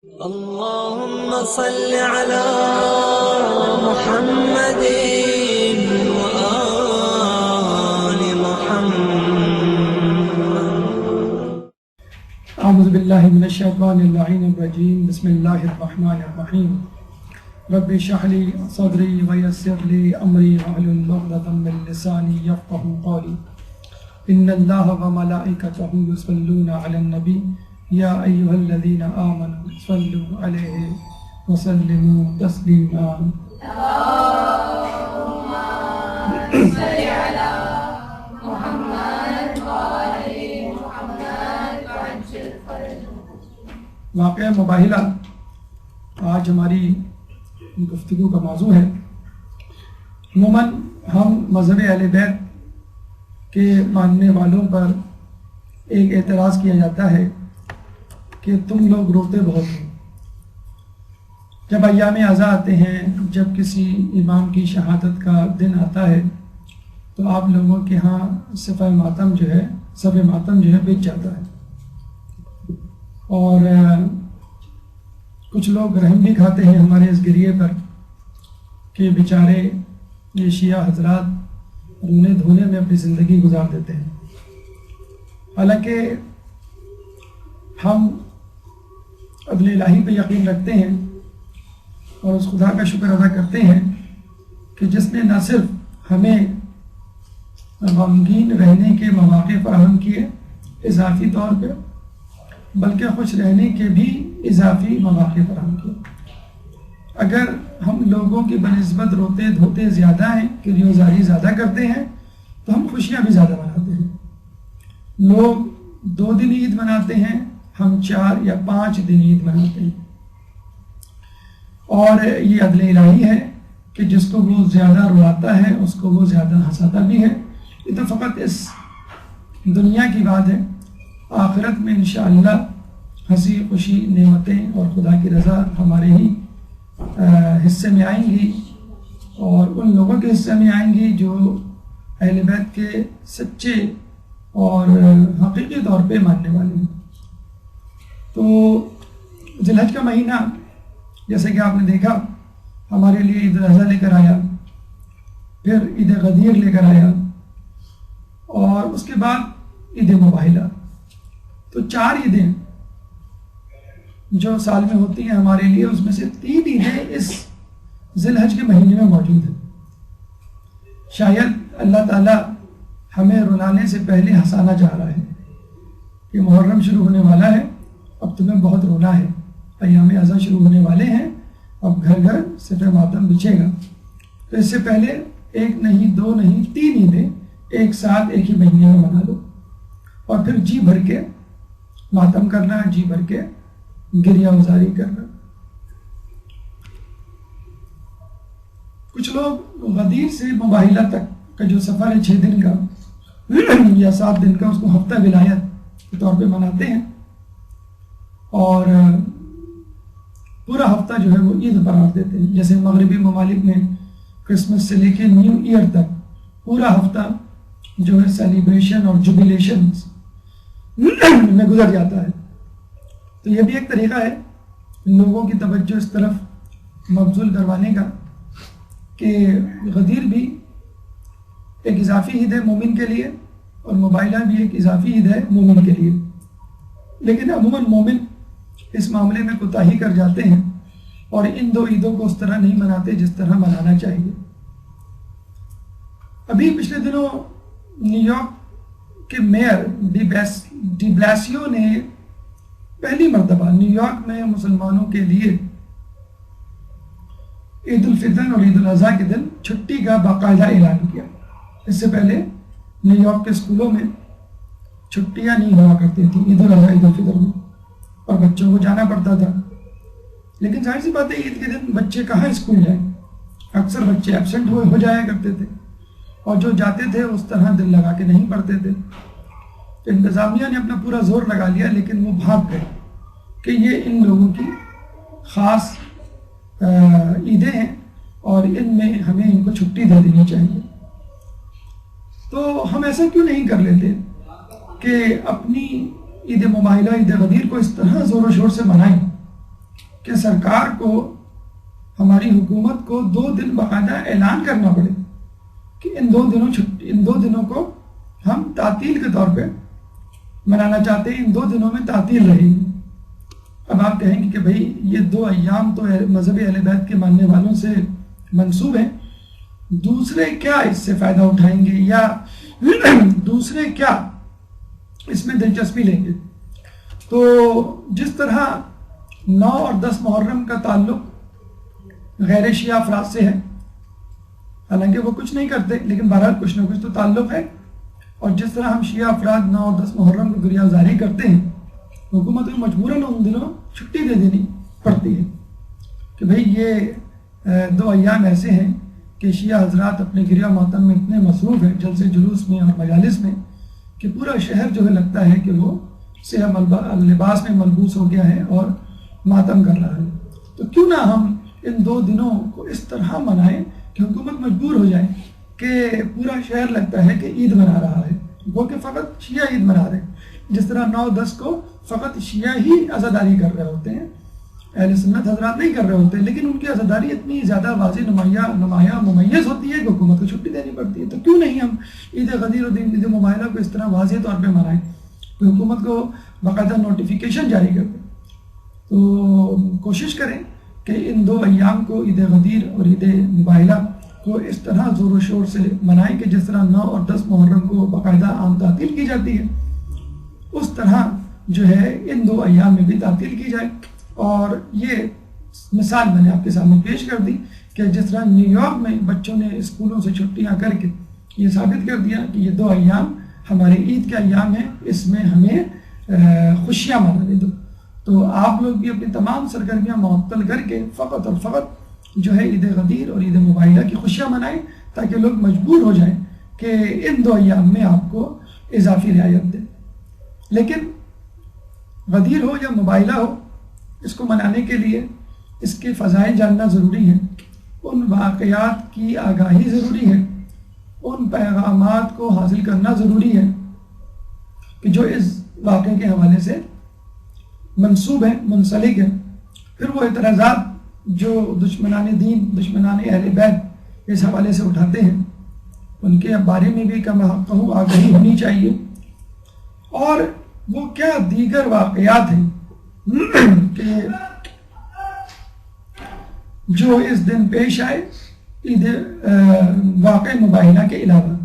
اللهم صل على محمد وآل محمد. اعوذ باللہ من الشیطان اللعین الرجیم. بسم اللہ الرحمن الرحیم. رب اشرح لی صدری ویسر لی امری واحلل عقدۃ من لسانی یفقهوا قولی. ان اللہ وملائکتہ یصلون علی النبی یا ایھا الذین آمنوا صلوا علیہ وسلموا تسلیما. اللهم صل على محمد وآل محمد وعجل فرجه. واقعہ مباہلہ آج ہماری گفتگو کا موضوع ہے. عموماً ہم مذہب اہل بیت کے ماننے والوں پر ایک اعتراض کیا جاتا ہے کہ تم لوگ روتے بہت ہو. جب ایام عزا آتے ہیں، جب کسی امام کی شہادت کا دن آتا ہے تو آپ لوگوں کے ہاں صف ماتم جو ہے بچ جاتا ہے. اور کچھ لوگ رحم بھی کھاتے ہیں ہمارے اس گریے پر کہ بیچارے یہ شیعہ حضرات رونے دھونے میں اپنی زندگی گزار دیتے ہیں. حالانکہ ہم عدل الہی پہ یقین رکھتے ہیں اور اس خدا کا شکر ادا کرتے ہیں کہ جس نے نہ صرف ہمیں غمگین رہنے کے مواقع فراہم کیے اضافی طور پہ، بلکہ خوش رہنے کے بھی اضافی مواقع فراہم کیے. اگر ہم لوگوں کی بنسبت روتے دھوتے زیادہ ہیں، کریوزاری زیادہ کرتے ہیں، تو ہم خوشیاں بھی زیادہ مناتے ہیں. لوگ 2 دن عید مناتے ہیں، ہم 4 یا 5 دن عید مناتے ہیں. اور یہ عدل الہی ہے کہ جس کو وہ زیادہ رلاتا ہے اس کو وہ زیادہ ہنساتا بھی ہے. یہ تو فقط اس دنیا کی بات ہے. آخرت میں انشاءاللہ ہنسی خوشی نعمتیں اور خدا کی رضا ہمارے ہی حصے میں آئیں گی، اور ان لوگوں کے حصے میں آئیں گی جو اہل بیت کے سچے اور حقیقی طور پہ ماننے والے ہیں. تو ذی الحج کا مہینہ جیسے کہ آپ نے دیکھا ہمارے لیے عید الاضحیٰ لے کر آیا، پھر عید غدیر لے کر آیا، اور اس کے بعد عید مباہلہ. تو 4 عیدیں جو سال میں ہوتی ہیں ہمارے لیے، اس میں سے 3 عیدیں اس ذی الحج کے مہینے میں موجود ہیں. شاید اللہ تعالیٰ ہمیں رلانے سے پہلے ہنسانا چاہ رہا ہے کہ محرم شروع ہونے والا ہے، اب تمہیں بہت رونا ہے. ایام عزا شروع ہونے والے ہیں، اب گھر گھر صف ماتم بچھے گا. تو اس سے پہلے 1 نہیں 2 نہیں 3 عیدیں ایک ساتھ ایک ہی مہینے میں منا لو، اور پھر جی بھر کے ماتم کرنا، جی بھر کے گریہ ازاری کرنا. کچھ لوگ غدیر سے مباہلہ تک کا جو سفر ہے 6 دن کا یا 7 دن کا، اس کو ہفتہ ولایت کے طور پہ مناتے ہیں، اور پورا ہفتہ جو ہے وہ عید قرار دیتے ہیں. جیسے مغربی ممالک میں کرسمس سے لے کے نیو ایئر تک پورا ہفتہ جو ہے سیلیبریشن اور جوبیلیشن میں گزر جاتا ہے. تو یہ بھی ایک طریقہ ہے لوگوں کی توجہ اس طرف مبذول کروانے کا کہ غدیر بھی ایک اضافی عید ہے مومن کے لیے، اور مباہلہ بھی ایک اضافی عید ہے مومن کے لیے. لیکن عموماً مومن اس معاملے میں کوتاہی کر جاتے ہیں اور ان 2 عیدوں کو اس طرح نہیں مناتے جس طرح منانا چاہیے. ابھی پچھلے دنوں نیو یارک کے میئر ڈی بلاسیو نے پہلی مرتبہ نیو یارک میں مسلمانوں کے لیے عید الفطر اور عید الاضحیٰ کے دن چھٹی کا باقاعدہ اعلان کیا. اس سے پہلے نیو یارک کے اسکولوں میں چھٹیاں نہیں ہوا کرتی تھیں عید الاضحیٰ عید الفطر میں، اور بچوں کو جانا پڑتا تھا. لیکن ظاہر سی بات ہے عید کے دن بچے کہاں اسکول جائیں، اکثر بچے ایبسنٹ ہو جایا کرتے تھے، اور جو جاتے تھے اس طرح دل لگا کے نہیں پڑھتے تھے. تو انتظامیہ نے اپنا پورا زور لگا لیا، لیکن وہ بھاگ گئے کہ یہ ان لوگوں کی خاص عیدیں ہیں اور ان میں ہمیں ان کو چھٹی دے دینی چاہیے. تو ہم ایسا کیوں نہیں کر لیتے کہ اپنی عید مباہلہ عید غدیر کو اس طرح زور و شور سے منائیں کہ سرکار کو، ہماری حکومت کو 2 دن باقاعدہ اعلان کرنا پڑے کہ ان 2 دنوں کو ہم تعطیل کے طور پہ منانا چاہتے ہیں، ان 2 دنوں میں تعطیل رہے گی۔ اب آپ کہیں گے کہ بھائی یہ 2 ایام تو مذہب اہل بیت کے ماننے والوں سے منسوب ہیں، دوسرے کیا اس سے فائدہ اٹھائیں گے یا دوسرے کیا اس میں دلچسپی لیں گے؟ تو جس طرح 9 اور 10 محرم کا تعلق غیر شیعہ افراد سے ہے، حالانکہ وہ کچھ نہیں کرتے لیکن بہرحال کچھ نہ کچھ تو تعلق ہے، اور جس طرح ہم شیعہ افراد 9 اور 10 محرم کو گریہ زاری کرتے ہیں، حکومت کو مجبوراً ان دنوں چھٹی دے دینی پڑتی ہے کہ بھئی یہ 2 ایام ایسے ہیں کہ شیعہ حضرات اپنے گریہ ماتم میں اتنے مصروف ہیں، جلسے جلوس میں اور مجالس میں، کہ پورا شہر جو ہے لگتا ہے کہ وہ سیاہ لباس میں ملبوس ہو گیا ہے اور ماتم کر رہا ہے۔ تو کیوں نہ ہم ان 2 دنوں کو اس طرح منائیں کہ حکومت مجبور ہو جائے کہ پورا شہر لگتا ہے کہ عید منا رہا ہے، وہ کہ فقط شیعہ عید منا رہے ہیں، جس طرح 9-10 کو فقط شیعہ ہی عزاداری کر رہے ہوتے ہیں، اہل سنت حضرات نہیں کر رہے ہوتے، لیکن ان کی عزاداری اتنی زیادہ واضح نمایاں ممیز ہوتی ہے کہ حکومت کو چھٹی دینی پڑتی ہے۔ تو کیوں نہیں ہم عید غدیر اور عید مباہلہ کو اس طرح واضح طور پہ منائیں کہ حکومت کو باقاعدہ نوٹیفیکیشن جاری کر دیں۔ تو کوشش کریں کہ ان 2 ایام کو، عید غدیر اور عید مباہلہ کو، اس طرح زور و شور سے منائیں کہ جس طرح 9 اور 10 محرم کو باقاعدہ عام تعطیل کی جاتی ہے، اس طرح جو ہے ان 2 ایام میں بھی تعطیل کی جائے۔ اور یہ مثال میں نے آپ کے سامنے پیش کر دی کہ جس طرح نیو یارک میں بچوں نے اسکولوں سے چھٹیاں کر کے یہ ثابت کر دیا کہ یہ 2 ایام ہمارے عید کے ایام ہیں، اس میں ہمیں خوشیاں منانے دو، تو آپ لوگ بھی اپنی تمام سرگرمیاں معطل کر کے فقط اور فقط جو ہے عید غدیر اور عید مباہلہ کی خوشیاں منائیں، تاکہ لوگ مجبور ہو جائیں کہ ان 2 ایام میں آپ کو اضافی رعایت دیں۔ لیکن غدیر ہو یا مباہلہ ہو، اس کو منانے کے لیے اس کے فضائل جاننا ضروری ہے، ان واقعات کی آگاہی ضروری ہے، ان پیغامات کو حاصل کرنا ضروری ہے کہ جو اس واقعے کے حوالے سے منسوب ہیں، منسلک ہیں۔ پھر وہ اعتراضات جو دشمنان دین، دشمنان اہل بیت اس حوالے سے اٹھاتے ہیں، ان کے بارے میں بھی کم کہوں آگاہی ہونی چاہیے۔ اور وہ کیا دیگر واقعات ہیں کہ جو اس دن پیش آئے عید واقع مباہلہ کے علاوہ،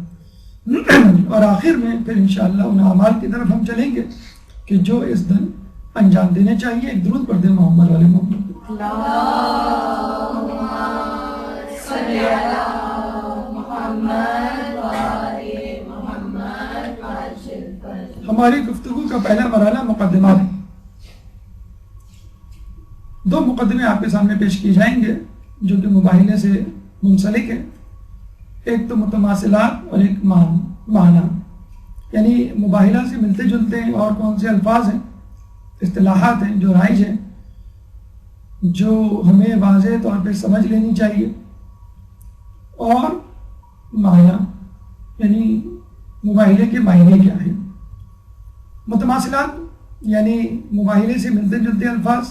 اور آخر میں پھر انشاءاللہ ان اعمال کی طرف ہم چلیں گے کہ جو اس دن انجام دینے چاہیے۔ ایک درود پڑھ دیں محمد والے محمد۔ ہماری گفتگو کا پہلا مرحلہ مقدمات ہے۔ 2 مقدمے آپ کے سامنے پیش کیے جائیں گے جو کہ مباہلے سے منسلک ہے، ایک تو متماثلات اور ایک معنی، یعنی مباہلہ سے ملتے جلتے ہیں اور کون سے الفاظ ہیں، اصطلاحات ہیں جو رائج ہیں، جو ہمیں واضح طور پہ سمجھ لینی چاہیے، اور معنی یعنی مباہلے کے معنی کیا ہیں۔ متماثلات یعنی مباہلے سے ملتے جلتے الفاظ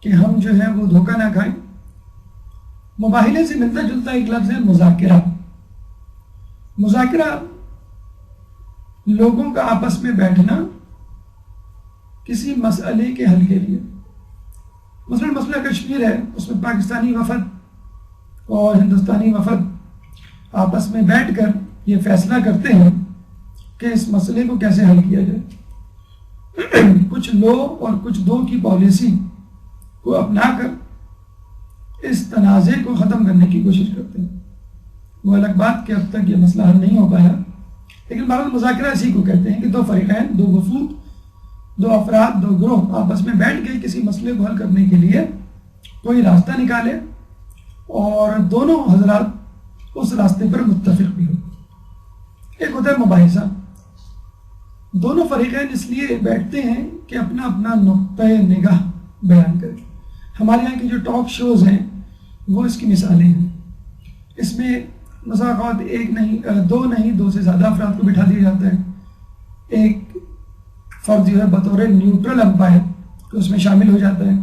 کہ ہم جو ہے وہ دھوکہ نہ کھائیں۔ مباہلے سے ملتا جلتا ایک لفظ ہے مذاکرہ۔ مذاکرہ لوگوں کا آپس میں بیٹھنا کسی مسئلے کے حل کے لیے، مثلا مسئلہ کشمیر ہے، اس میں پاکستانی وفد اور ہندوستانی وفد آپس میں بیٹھ کر یہ فیصلہ کرتے ہیں کہ اس مسئلے کو کیسے حل کیا جائے۔ کچھ لو اور کچھ دو کی پالیسی کو اپنا کر اس تنازع کو ختم کرنے کی کوشش کرتے ہیں۔ وہ الگ بات کہ اب تک یہ مسئلہ حل نہیں ہو پایا، لیکن بہرحال مذاکرہ اسی کو کہتے ہیں کہ دو فریقین، دو وفود، دو افراد، دو گروہ آپس میں بیٹھ کے کسی مسئلے کو حل کرنے کے لیے کوئی راستہ نکالے اور دونوں حضرات اس راستے پر متفق بھی ہو۔ ایک ہوتا ہے مباحثہ، دونوں فریقین اس لیے بیٹھتے ہیں کہ اپنا اپنا نقطۂ نگاہ بیان کریں۔ ہمارے یہاں کی جو ٹاک شوز ہیں وہ اس کی مثالیں ہیں۔ اس میں مساقات ایک نہیں، دو سے زیادہ افراد کو بٹھا دیا جاتا ہے۔ ایک فرد جو ہے بطور نیوٹرل امپائر کہ اس میں شامل ہو جاتا ہے،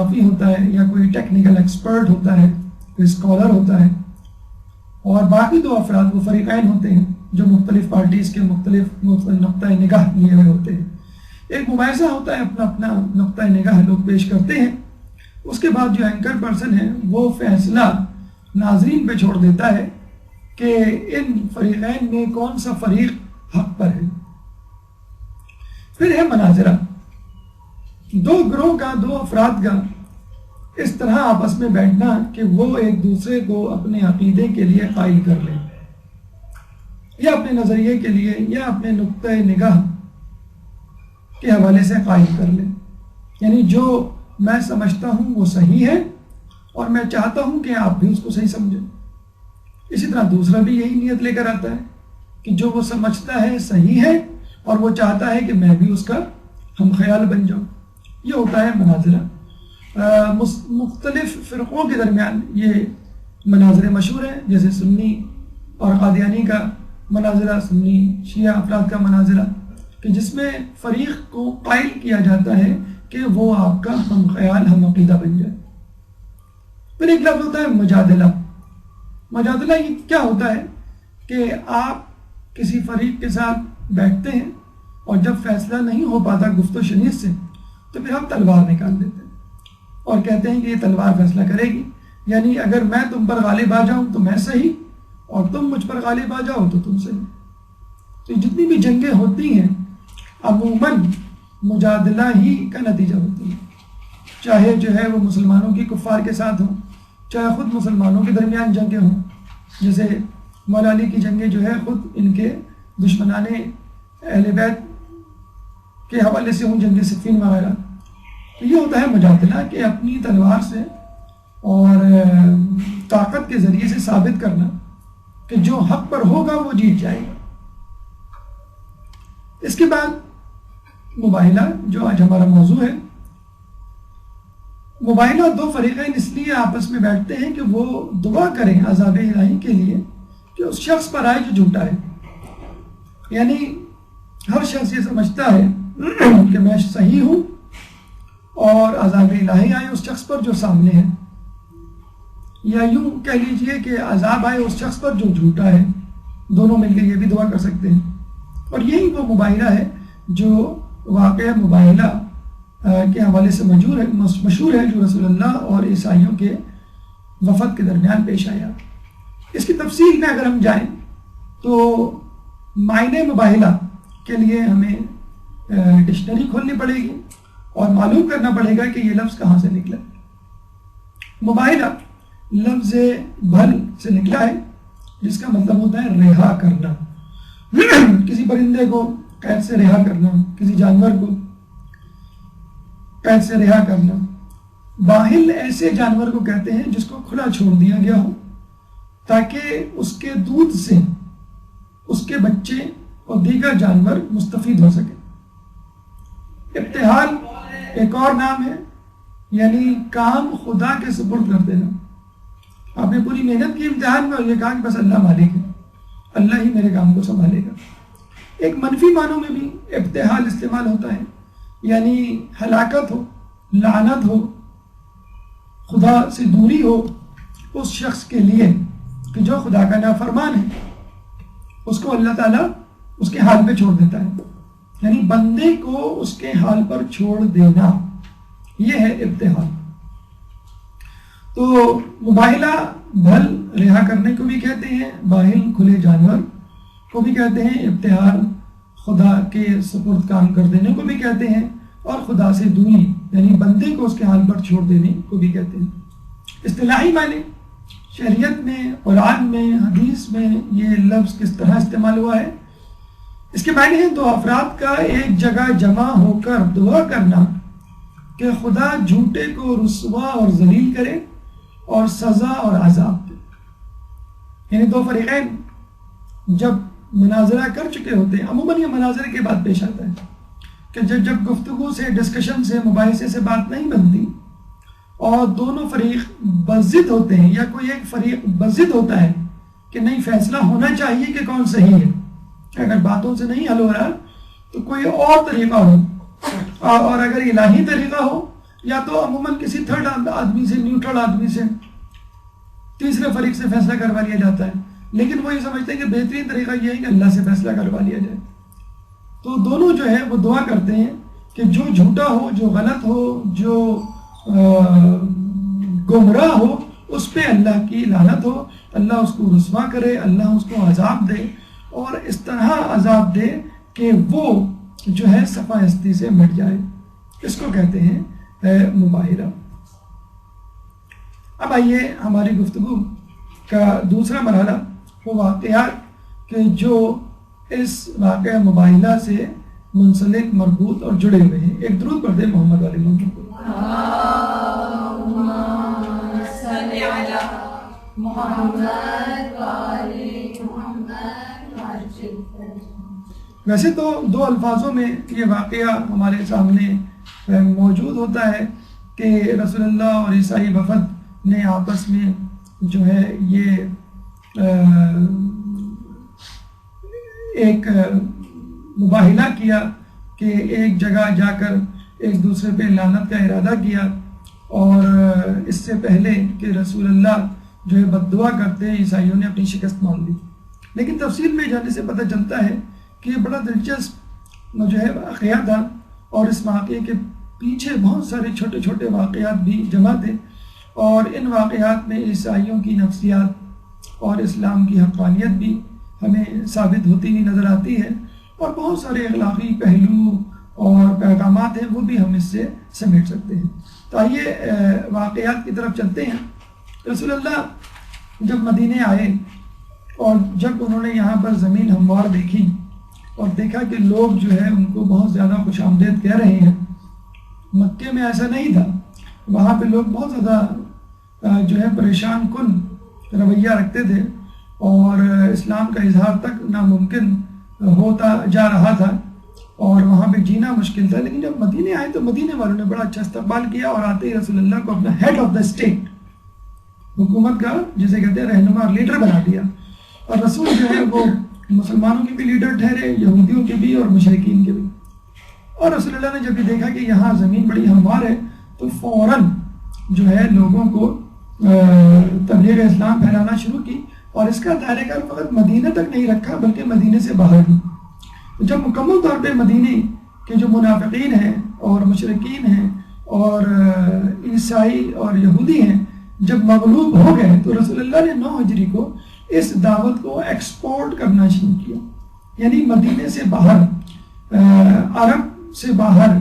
صحافی ہوتا ہے یا کوئی ٹیکنیکل ایکسپرٹ ہوتا ہے، کوئی اسکالر ہوتا ہے، اور باقی 2 افراد وہ فریقین ہوتے ہیں جو مختلف پارٹیز کے مختلف نقطۂ نگاہ لیے ہوئے ہوتے ہیں۔ ایک مباحثہ ہوتا ہے، اپنا اپنا نقطۂ نگاہ لوگ پیش کرتے ہیں، اس کے بعد جو اینکر پرسن ہے وہ فیصلہ ناظرین پہ چھوڑ دیتا ہے کہ ان فریقین میں کون سا فریق حق پر ہے۔ پھر ہے مناظرہ، 2 گروہ کا، 2 افراد کا اس طرح آپس میں بیٹھنا کہ وہ ایک دوسرے کو اپنے عقیدے کے لیے قائل کر لیں، یا اپنے نظریے کے لیے یا اپنے نقطۂ نگاہ کے حوالے سے قائل کر لیں، یعنی جو میں سمجھتا ہوں وہ صحیح ہے اور میں چاہتا ہوں کہ آپ بھی اس کو صحیح سمجھیں۔ اسی طرح دوسرا بھی یہی نیت لے کر آتا ہے کہ جو وہ سمجھتا ہے صحیح ہے اور وہ چاہتا ہے کہ میں بھی اس کا ہم خیال بن جاؤں۔ یہ ہوتا ہے مناظرہ۔ مختلف فرقوں کے درمیان یہ مناظرے مشہور ہیں، جیسے سنی اور قادیانی کا مناظرہ، سنی شیعہ افراد کا مناظرہ، کہ جس میں فریق کو قائل کیا جاتا ہے کہ وہ آپ کا ہم خیال ہم عقیدہ بن جائے۔ پھر ایک لفظ ہوتا ہے مجادلہ۔ مجادلہ یہ کیا ہوتا ہے کہ آپ کسی فریق کے ساتھ بیٹھتے ہیں اور جب فیصلہ نہیں ہو پاتا گفت و شنید سے تو پھر آپ تلوار نکال دیتے ہیں اور کہتے ہیں کہ یہ تلوار فیصلہ کرے گی، یعنی اگر میں تم پر غالب آ جاؤں تو میں صحیح اور تم مجھ پر غالب آ جاؤ تو تم صحیح۔ تو جتنی بھی جنگیں ہوتی ہیں عموماً مجادلہ ہی کا نتیجہ ہوتی ہے، چاہے جو ہے وہ مسلمانوں کی کفار کے ساتھ ہوں، چاہے خود مسلمانوں کے درمیان جنگیں ہوں، جیسے مولا علی کی جنگیں جو ہے خود ان کے دشمنان اہل بیت کے حوالے سے ہوں، جنگ صفین وغیرہ۔ تو یہ ہوتا ہے مجادلہ کہ اپنی تلوار سے اور طاقت کے ذریعے سے ثابت کرنا کہ جو حق پر ہوگا وہ جیت جائے گا۔ اس کے بعد مباہلہ، جو آج ہمارا موضوع ہے۔ مباہلہ 2 فریقین اس لیے آپس میں بیٹھتے ہیں کہ وہ دعا کریں عذاب الہی کے لیے کہ اس شخص پر آئے جو جھوٹا ہے، یعنی ہر شخص یہ سمجھتا ہے کہ میں صحیح ہوں اور عذاب الہی آئے اس شخص پر جو سامنے ہے، یا یوں کہہ لیجئے کہ عذاب آئے اس شخص پر جو جھوٹا ہے۔ دونوں مل کے یہ بھی دعا کر سکتے ہیں، اور یہی وہ مباہلہ ہے جو واقعہ مباہلہ کے حوالے سے مشہور ہے، جو رسول اللہ اور عیسائیوں کے وفد کے درمیان پیش آیا۔ اس کی تفصیل میں اگر ہم جائیں تو معنی مباہلہ کے لیے ہمیں ڈکشنری کھولنی پڑے گی اور معلوم کرنا پڑے گا کہ یہ لفظ کہاں سے نکلا۔ مباہلہ لفظ بھل سے نکلا ہے، جس کا مطلب ہوتا ہے رہا کرنا، کسی پرندے کو قید سے رہا کرنا، کسی جانور کو قید سے رہا کرنا۔ باہل ایسے جانور کو کہتے ہیں جس کو کھلا چھوڑ دیا گیا ہو تاکہ اس کے دودھ سے اس کے بچے اور دیگر جانور مستفید ہو سکیں۔ ابتحال ایک اور نام ہے، یعنی کام خدا کے سپرد کر دینا۔ آپ نے پوری محنت کی امتحان میں اور یہ کہا کہ بس اللہ مالک ہے، اللہ ہی میرے کام کو سنبھالے گا۔ ایک منفی معنوں میں بھی ابتحال استعمال ہوتا ہے، یعنی ہلاکت ہو، لعنت ہو، خدا سے دوری ہو اس شخص کے لیے کہ جو خدا کا نافرمان ہے، اس کو اللہ تعالیٰ اس کے حال پہ چھوڑ دیتا ہے، یعنی بندے کو اس کے حال پر چھوڑ دینا، یہ ہے ابتحال۔ تو مباہلہ بھل رہا کرنے کو بھی کہتے ہیں، باہل کھلے جانور کو بھی کہتے ہیں، ابتحال خدا کے سپرد کام کر دینے کو بھی کہتے ہیں، اور خدا سے دوری یعنی بندے کو اس کے حال پر چھوڑ دینے کو بھی کہتے ہیں۔ اصطلاحی معنی شریعت میں، قرآن میں، حدیث میں یہ لفظ کس طرح استعمال ہوا ہے، اس کے معنی ہے 2 افراد کا ایک جگہ جمع ہو کر دعا کرنا کہ خدا جھوٹے کو رسوا اور ذلیل کرے اور سزا اور عذاب دے۔ یعنی 2 فریقین جب مناظرہ کر چکے ہوتے ہیں، عموماً یہ مناظرے کے بعد پیش آتا ہے کہ جب گفتگو سے، ڈسکشن سے، مباحثے سے بات نہیں بنتی اور دونوں فریق بضد ہوتے ہیں، یا کوئی ایک فریق بضد ہوتا ہے کہ نہیں فیصلہ ہونا چاہیے کہ کون صحیح ہے، اگر باتوں سے نہیں حل ہو رہا تو کوئی اور طریقہ ہو، اور اگر الہی طریقہ ہو یا تو عموماً کسی تھرڈ آدمی سے، نیوٹرل آدمی سے، تیسرے فریق سے فیصلہ کروا لیا جاتا ہے، لیکن وہ یہ سمجھتے ہیں کہ بہترین طریقہ یہ ہے کہ اللہ سے فیصلہ کروا لیا جائے. تو دونوں جو ہے وہ دعا کرتے ہیں کہ جو جھوٹا ہو، جو غلط ہو، جو گمراہ ہو، اس پہ اللہ کی لعنت ہو، اللہ اس کو رسوا کرے، اللہ اس کو عذاب دے، اور اس طرح عذاب دے کہ وہ جو ہے صفا ہستی سے مٹ جائے. اس کو کہتے ہیں مباہرہ. اب آئیے ہماری گفتگو کا دوسرا مرحلہ وہ واقعات کہ جو اس واقعہ مباہلہ سے منسلک، مربوط اور جڑے ہوئے ہیں. ایک درود پڑھ دیں محمد علی محمد. ویسے تو دو الفاظوں میں یہ واقعہ ہمارے سامنے موجود ہوتا ہے کہ رسول اللہ اور عیسائی وفد نے آپس میں جو ہے یہ ایک مباہلہ کیا کہ ایک جگہ جا کر ایک دوسرے پہ لعنت کا ارادہ کیا، اور اس سے پہلے کہ رسول اللہ جو ہے بد دعا کرتے ہیں، عیسائیوں نے اپنی شکست مان لی. لیکن تفصیل میں جانے سے پتہ چلتا ہے کہ یہ بڑا دلچسپ جو ہے واقعہ تھا، اور اس واقعے کے پیچھے بہت سارے چھوٹے چھوٹے واقعات بھی جمع تھے، اور ان واقعات میں عیسائیوں کی نفسیات اور اسلام کی حقانیت بھی ہمیں ثابت ہوتی ہوئی نظر آتی ہے، اور بہت سارے اخلاقی پہلو اور پیغامات ہیں وہ بھی ہم اس سے سمیٹ سکتے ہیں. تو آئیے واقعات کی طرف چلتے ہیں. رسول اللہ جب مدینے آئے اور جب انہوں نے یہاں پر زمین ہموار دیکھی اور دیکھا کہ لوگ جو ہے ان کو بہت زیادہ خوش آمدید کہہ رہے ہیں. مکے میں ایسا نہیں تھا، وہاں پہ لوگ بہت زیادہ جو ہے پریشان کن رویہ رکھتے تھے، اور اسلام کا اظہار تک ناممکن ہوتا جا رہا تھا، اور وہاں پہ جینا مشکل تھا. لیکن جب مدینے آئے تو مدینے والوں نے بڑا اچھا استقبال کیا، اور آتے ہی رسول اللہ کو اپنا ہیڈ آف دا اسٹیٹ، حکومت کا جسے کہتے ہیں رہنما، لیڈر بنا دیا. اور رسول جو ہے وہ مسلمانوں کے بھی لیڈر ٹھہرے، یہودیوں کے بھی اور مشرکین کے بھی. اور رسول اللہ نے جب یہ دیکھا کہ یہاں زمین بڑی ہموار ہے تو فوراً جو ہے لوگوں کو تبلیغ اسلام پھیلانا شروع کی، اور اس کا دائرہ کار فقط مدینہ تک نہیں رکھا بلکہ مدینے سے باہر بھی. جب مکمل طور پہ مدینے کے جو منافقین ہیں اور مشرکین ہیں اور عیسائی اور یہودی ہیں جب مغلوب ہو گئے تو رسول اللہ نے 9 ہجری کو اس دعوت کو ایکسپورٹ کرنا شروع کیا، یعنی مدینے سے باہر، عرب سے باہر،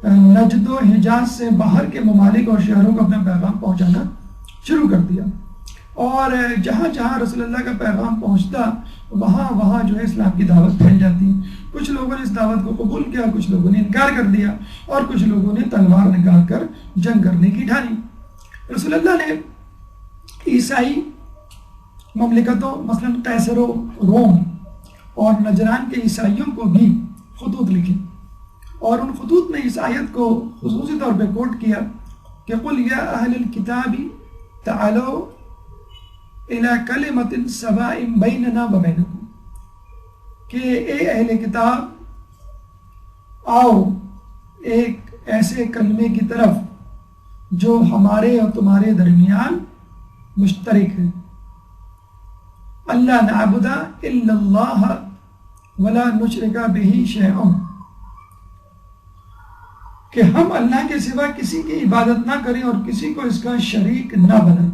نجد و حجاز سے باہر کے ممالک اور شہروں کو اپنا پیغام پہنچانا شروع کر دیا. اور جہاں جہاں رسول اللہ کا پیغام پہنچتا وہاں جو ہے اسلام کی دعوت پھیل جاتی. کچھ لوگوں نے اس دعوت کو قبول کیا، کچھ لوگوں نے انکار کر دیا، اور کچھ لوگوں نے تلوار نکال کر جنگ کرنے کی ٹھانی. رسول اللہ نے عیسائی مملکتوں مثلا قیصر و روم اور نجران کے عیسائیوں کو بھی خطوط لکھے، اور ان خطوط میں اس آیت کو خصوصی طور پہ کوٹ کیا کہ قل یا اہل الکتاب تعالوا الی کلمۃ سواء بیننا وبینکم، کہ اے اہل کتاب آؤ ایک ایسے کلمے کی طرف جو ہمارے اور تمہارے درمیان مشترک ہے. اللہ نعبد الا اللہ ولا نشرک بہ شیئا، کہ ہم اللہ کے سوا کسی کی عبادت نہ کریں اور کسی کو اس کا شریک نہ بنائیں.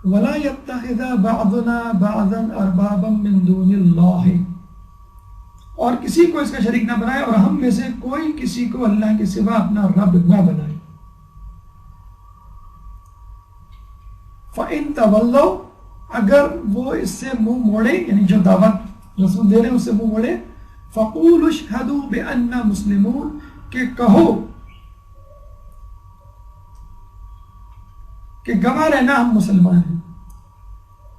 ولا يتخذ بعضنا بعضا اربابا من دون اللہ، اور کسی کو اس کا شریک نہ بنائے اور ہم میں سے کوئی کسی کو اللہ کے سوا اپنا رب نہ بنائے. فَإِن تَوَلَّوْا، اگر وہ اس سے منہ موڑے، یعنی جو دعوت رسول دے رہے ہیں اس سے منہ موڑے، فَقُولُوا اشْهَدُوا بِأَنَّا مُسْلِمُونَ، کہ کہو کہ گواہ رہنا ہم مسلمان ہیں.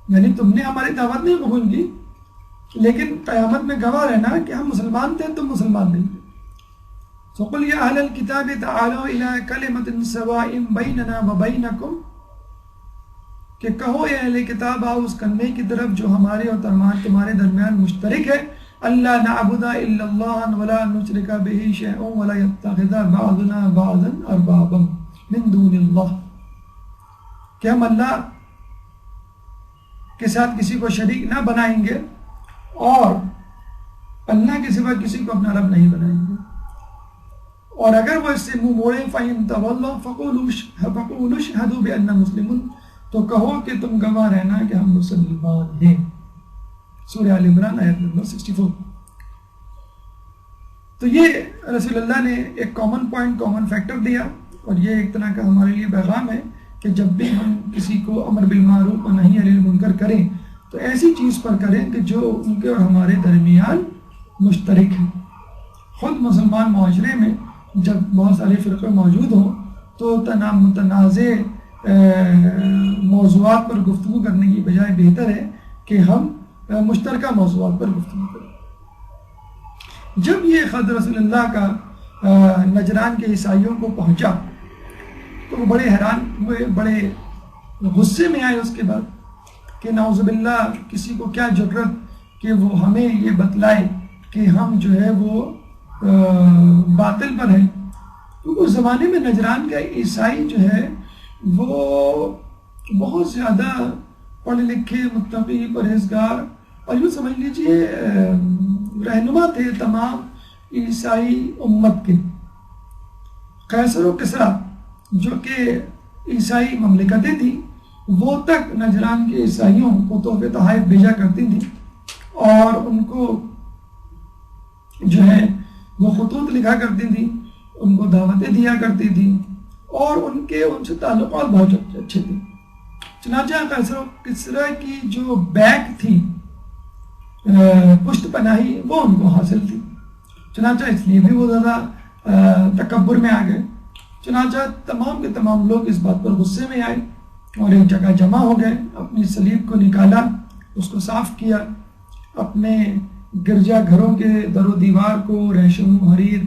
یعنی تم نے ہماری دعوت نہیں قبول کی، لیکن قیامت میں گواہ رہنا کہ ہم مسلمان تھے، تم مسلمان نہیں تھے. فَقُلْ يَا أَهْلَ الْكِتَابِ تَعَالَوْا إِلَىٰ كَلِمَةٍ سَوَاءٍ بَيْنَنَا وَبَيْنَكُمْ، کہ کہو اے اہل کتاب آؤ اس کلمے کی طرف جو ہمارے اور تمہارے درمیان مشترک ہے. اللہ نعبد الا اللہ ولا نشرک به شیئا ولا يتخذ بعضنا بعضا اربابا من دون اللہ، کہ ہم اللہ کے ساتھ کسی کو شریک نہ بنائیں گے اور اللہ کے سوا کسی کو اپنا رب نہیں بنائیں گے، اور اگر وہ اس سے منہ موڑیں فَإِن تَوَلَّوْا فَقُولُوا اشْهَدُوا بِأَنَّا مُسْلِمُونَ، تو کہو کہ تم گواہ رہنا کہ ہم مسلمان ہیں۔ سورہ آل عمران آیت نمبر 64۔ تو یہ رسول اللہ نے ایک کامن پوائنٹ، کامن فیکٹر دیا، اور یہ ایک طرح کا ہمارے لیے پیغام ہے کہ جب بھی ہم کسی کو امر بالمعروف و نہی عن المنکر کریں تو ایسی چیز پر کریں کہ جو ان کے اور ہمارے درمیان مشترک ہے۔ خود مسلمان معاشرے میں جب بہت سارے فرقے موجود ہوں تو متنازع موضوعات پر گفتگو کرنے کی بجائے بہتر ہے کہ ہم مشترکہ موضوعات پر گفتگو کریں۔ جب یہ خط رسول اللہ کا نجران کے عیسائیوں کو پہنچا تو وہ بڑے حیران ہوئے، بڑے غصے میں آئے اس کے بعد کہ نعوذ باللہ کسی کو کیا جرت کہ وہ ہمیں یہ بتلائے کہ ہم جو ہے وہ باطل پر ہیں، کیونکہ اس زمانے میں نجران کا عیسائی جو ہے وہ بہت زیادہ پڑھے لکھے، متقی، پرہیزگار، اور یوں سمجھ لیجئے رہنما تھے تمام عیسائی امت کے۔ قیصر و کسریٰ جو کہ عیسائی مملکتیں تھیں وہ تک نجران کے عیسائیوں کو تحفے تحائف بھیجا کرتی تھیں، اور ان کو جو ہے وہ خطوط لکھا کرتی تھیں، ان کو دعوتیں دیا کرتی تھیں، اور ان سے تعلقات بہت اچھے تھے۔ چنانچہ قیصر و کسریٰ کی جو بیک تھی، پشت پناہی، وہ ان کو حاصل تھی، چنانچہ اس لیے بھی وہ زیادہ تکبر میں آ گئے۔ چنانچہ تمام کے تمام لوگ اس بات پر غصے میں آئے اور ایک جگہ جمع ہو گئے، اپنی صلیب کو نکالا، اس کو صاف کیا، اپنے گرجا گھروں کے در و دیوار کو ریشم و حریر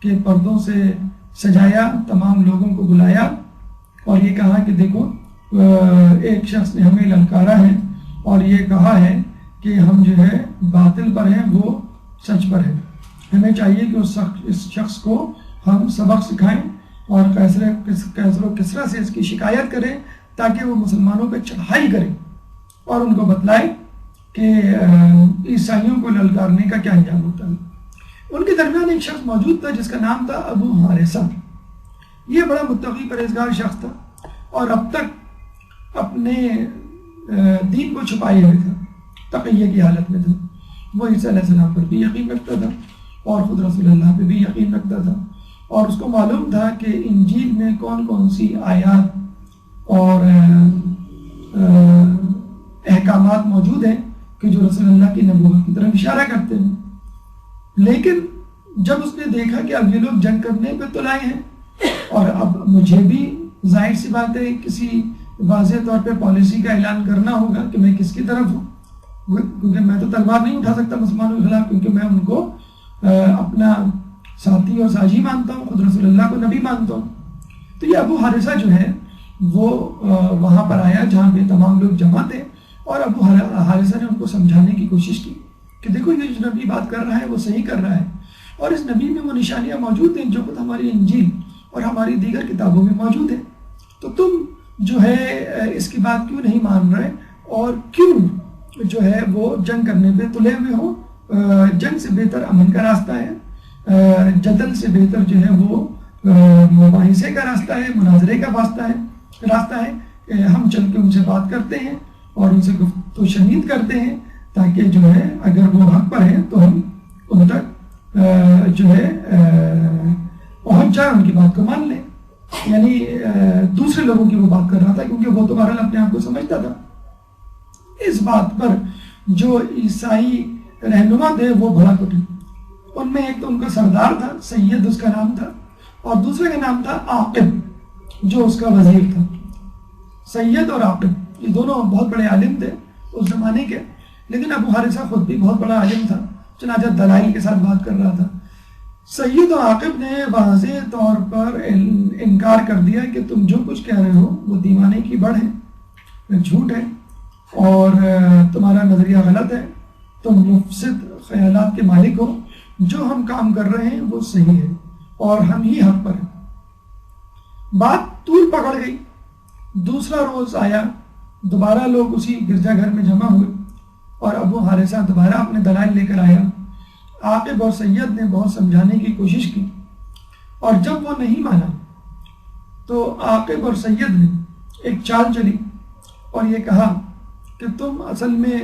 کے پردوں سے سجایا، تمام لوگوں کو بلایا اور یہ کہا کہ دیکھو ایک شخص نے ہمیں للکارا ہے اور یہ کہا ہے کہ ہم جو ہے باطل پر ہیں، وہ سچ پر ہے، ہمیں چاہیے کہ اس شخص کو ہم سبق سکھائیں اور قیصر و کسریٰ سے اس کی شکایت کریں تاکہ وہ مسلمانوں پہ چڑھائی کریں اور ان کو بتلائیں کہ عیسائیوں کو للکارنے کا کیا انجام ہوتا ہے۔ ان کے درمیان ایک شخص موجود تھا جس کا نام تھا ابو حارثہ۔ یہ بڑا متقی پرہیزگار شخص تھا اور اب تک اپنے دین کو چھپائے ہوئے تھا، تقیہ کی حالت میں تھا۔ وہ عیسیٰ علیہ السلام پر بھی یقین رکھتا تھا اور خود رسول اللہ پہ بھی یقین رکھتا تھا، اور اس کو معلوم تھا کہ انجیل میں کون کون سی آیات اور احکامات موجود ہیں کہ جو رسول اللہ کی نبوت کی طرف اشارہ کرتے ہیں۔ لیکن جب اس نے دیکھا کہ اب یہ لوگ جنگ کرنے پہ تل آئے ہیں اور اب مجھے بھی ظاہر سی بات ہے کسی واضح طور پہ پالیسی کا اعلان کرنا ہوگا کہ میں کس کی طرف ہوں، کیونکہ میں تو تلوار نہیں اٹھا سکتا مسلمانوں کے خلاف، کیونکہ میں ان کو اپنا ساتھی اور ساجی مانتا ہوں، خود رسول اللہ کو نبی مانتا ہوں۔ تو یہ ابو حارثہ جو ہے وہ وہاں پر آیا جہاں پہ تمام لوگ جمع تھے، اور ابو حارثہ نے ان کو سمجھانے کی کوشش کی کہ دیکھو یہ جو نبی بات کر رہا ہے وہ صحیح کر رہا ہے، اور اس نبی میں وہ نشانیاں موجود ہیں جو خود ہماری انجیل اور ہماری دیگر کتابوں میں موجود ہیں، تو تم جو ہے اس کی بات کیوں نہیں مان رہے اور کیوں جو ہے وہ جنگ کرنے پہ تلے ہوئے ہو؟ جنگ سے بہتر امن کا راستہ ہے، جدل سے بہتر جو ہے وہ مباحثے کا راستہ ہے، مناظرے کا راستہ ہے۔ ہم چل کے ان سے بات کرتے ہیں اور ان سے گفتگو شنید کرتے ہیں تاکہ جو ہے اگر وہ حق پر ہیں تو ہم ان تک جو ہے پہنچ جائیں، ان کی بات کو مان لیں۔ یعنی دوسرے لوگوں کی وہ بات کر رہا تھا کیونکہ وہ تو بہرحال اپنے آپ کو سمجھتا تھا۔ اس بات پر جو عیسائی رہنما تھے وہ بھڑک اٹھے۔ ان میں ایک تو ان کا سردار تھا، سید اس کا نام تھا، اور دوسرے کا نام تھا عاقب جو اس کا وزیر تھا۔ سید اور عاقب یہ دونوں بہت بڑے عالم تھے اس زمانے کے، لیکن ابو حارثہ خود بھی بہت بڑا عالم تھا، چنانچہ دلائل کے ساتھ بات کر رہا تھا۔ سید اور عاقب نے واضح طور پر انکار کر دیا کہ تم جو کچھ کہہ رہے ہو وہ دیوانے کی بڑھ ہے، جھوٹ ہے، اور تمہارا نظریہ غلط ہے، تم مفسد خیالات کے مالک ہو، جو ہم کام کر رہے ہیں وہ صحیح ہے اور ہم ہی حق پر ہیں۔ بات طول پکڑ گئی۔ دوسرا روز آیا، دوبارہ لوگ اسی گرجا گھر میں جمع ہوئے اور ابو حارثہ دوبارہ اپنے دلائل لے کر آیا۔ عاقب اور سید نے بہت سمجھانے کی کوشش کی اور جب وہ نہیں مانا تو عاقب اور سید نے ایک چال چلی اور یہ کہا کہ تم اصل میں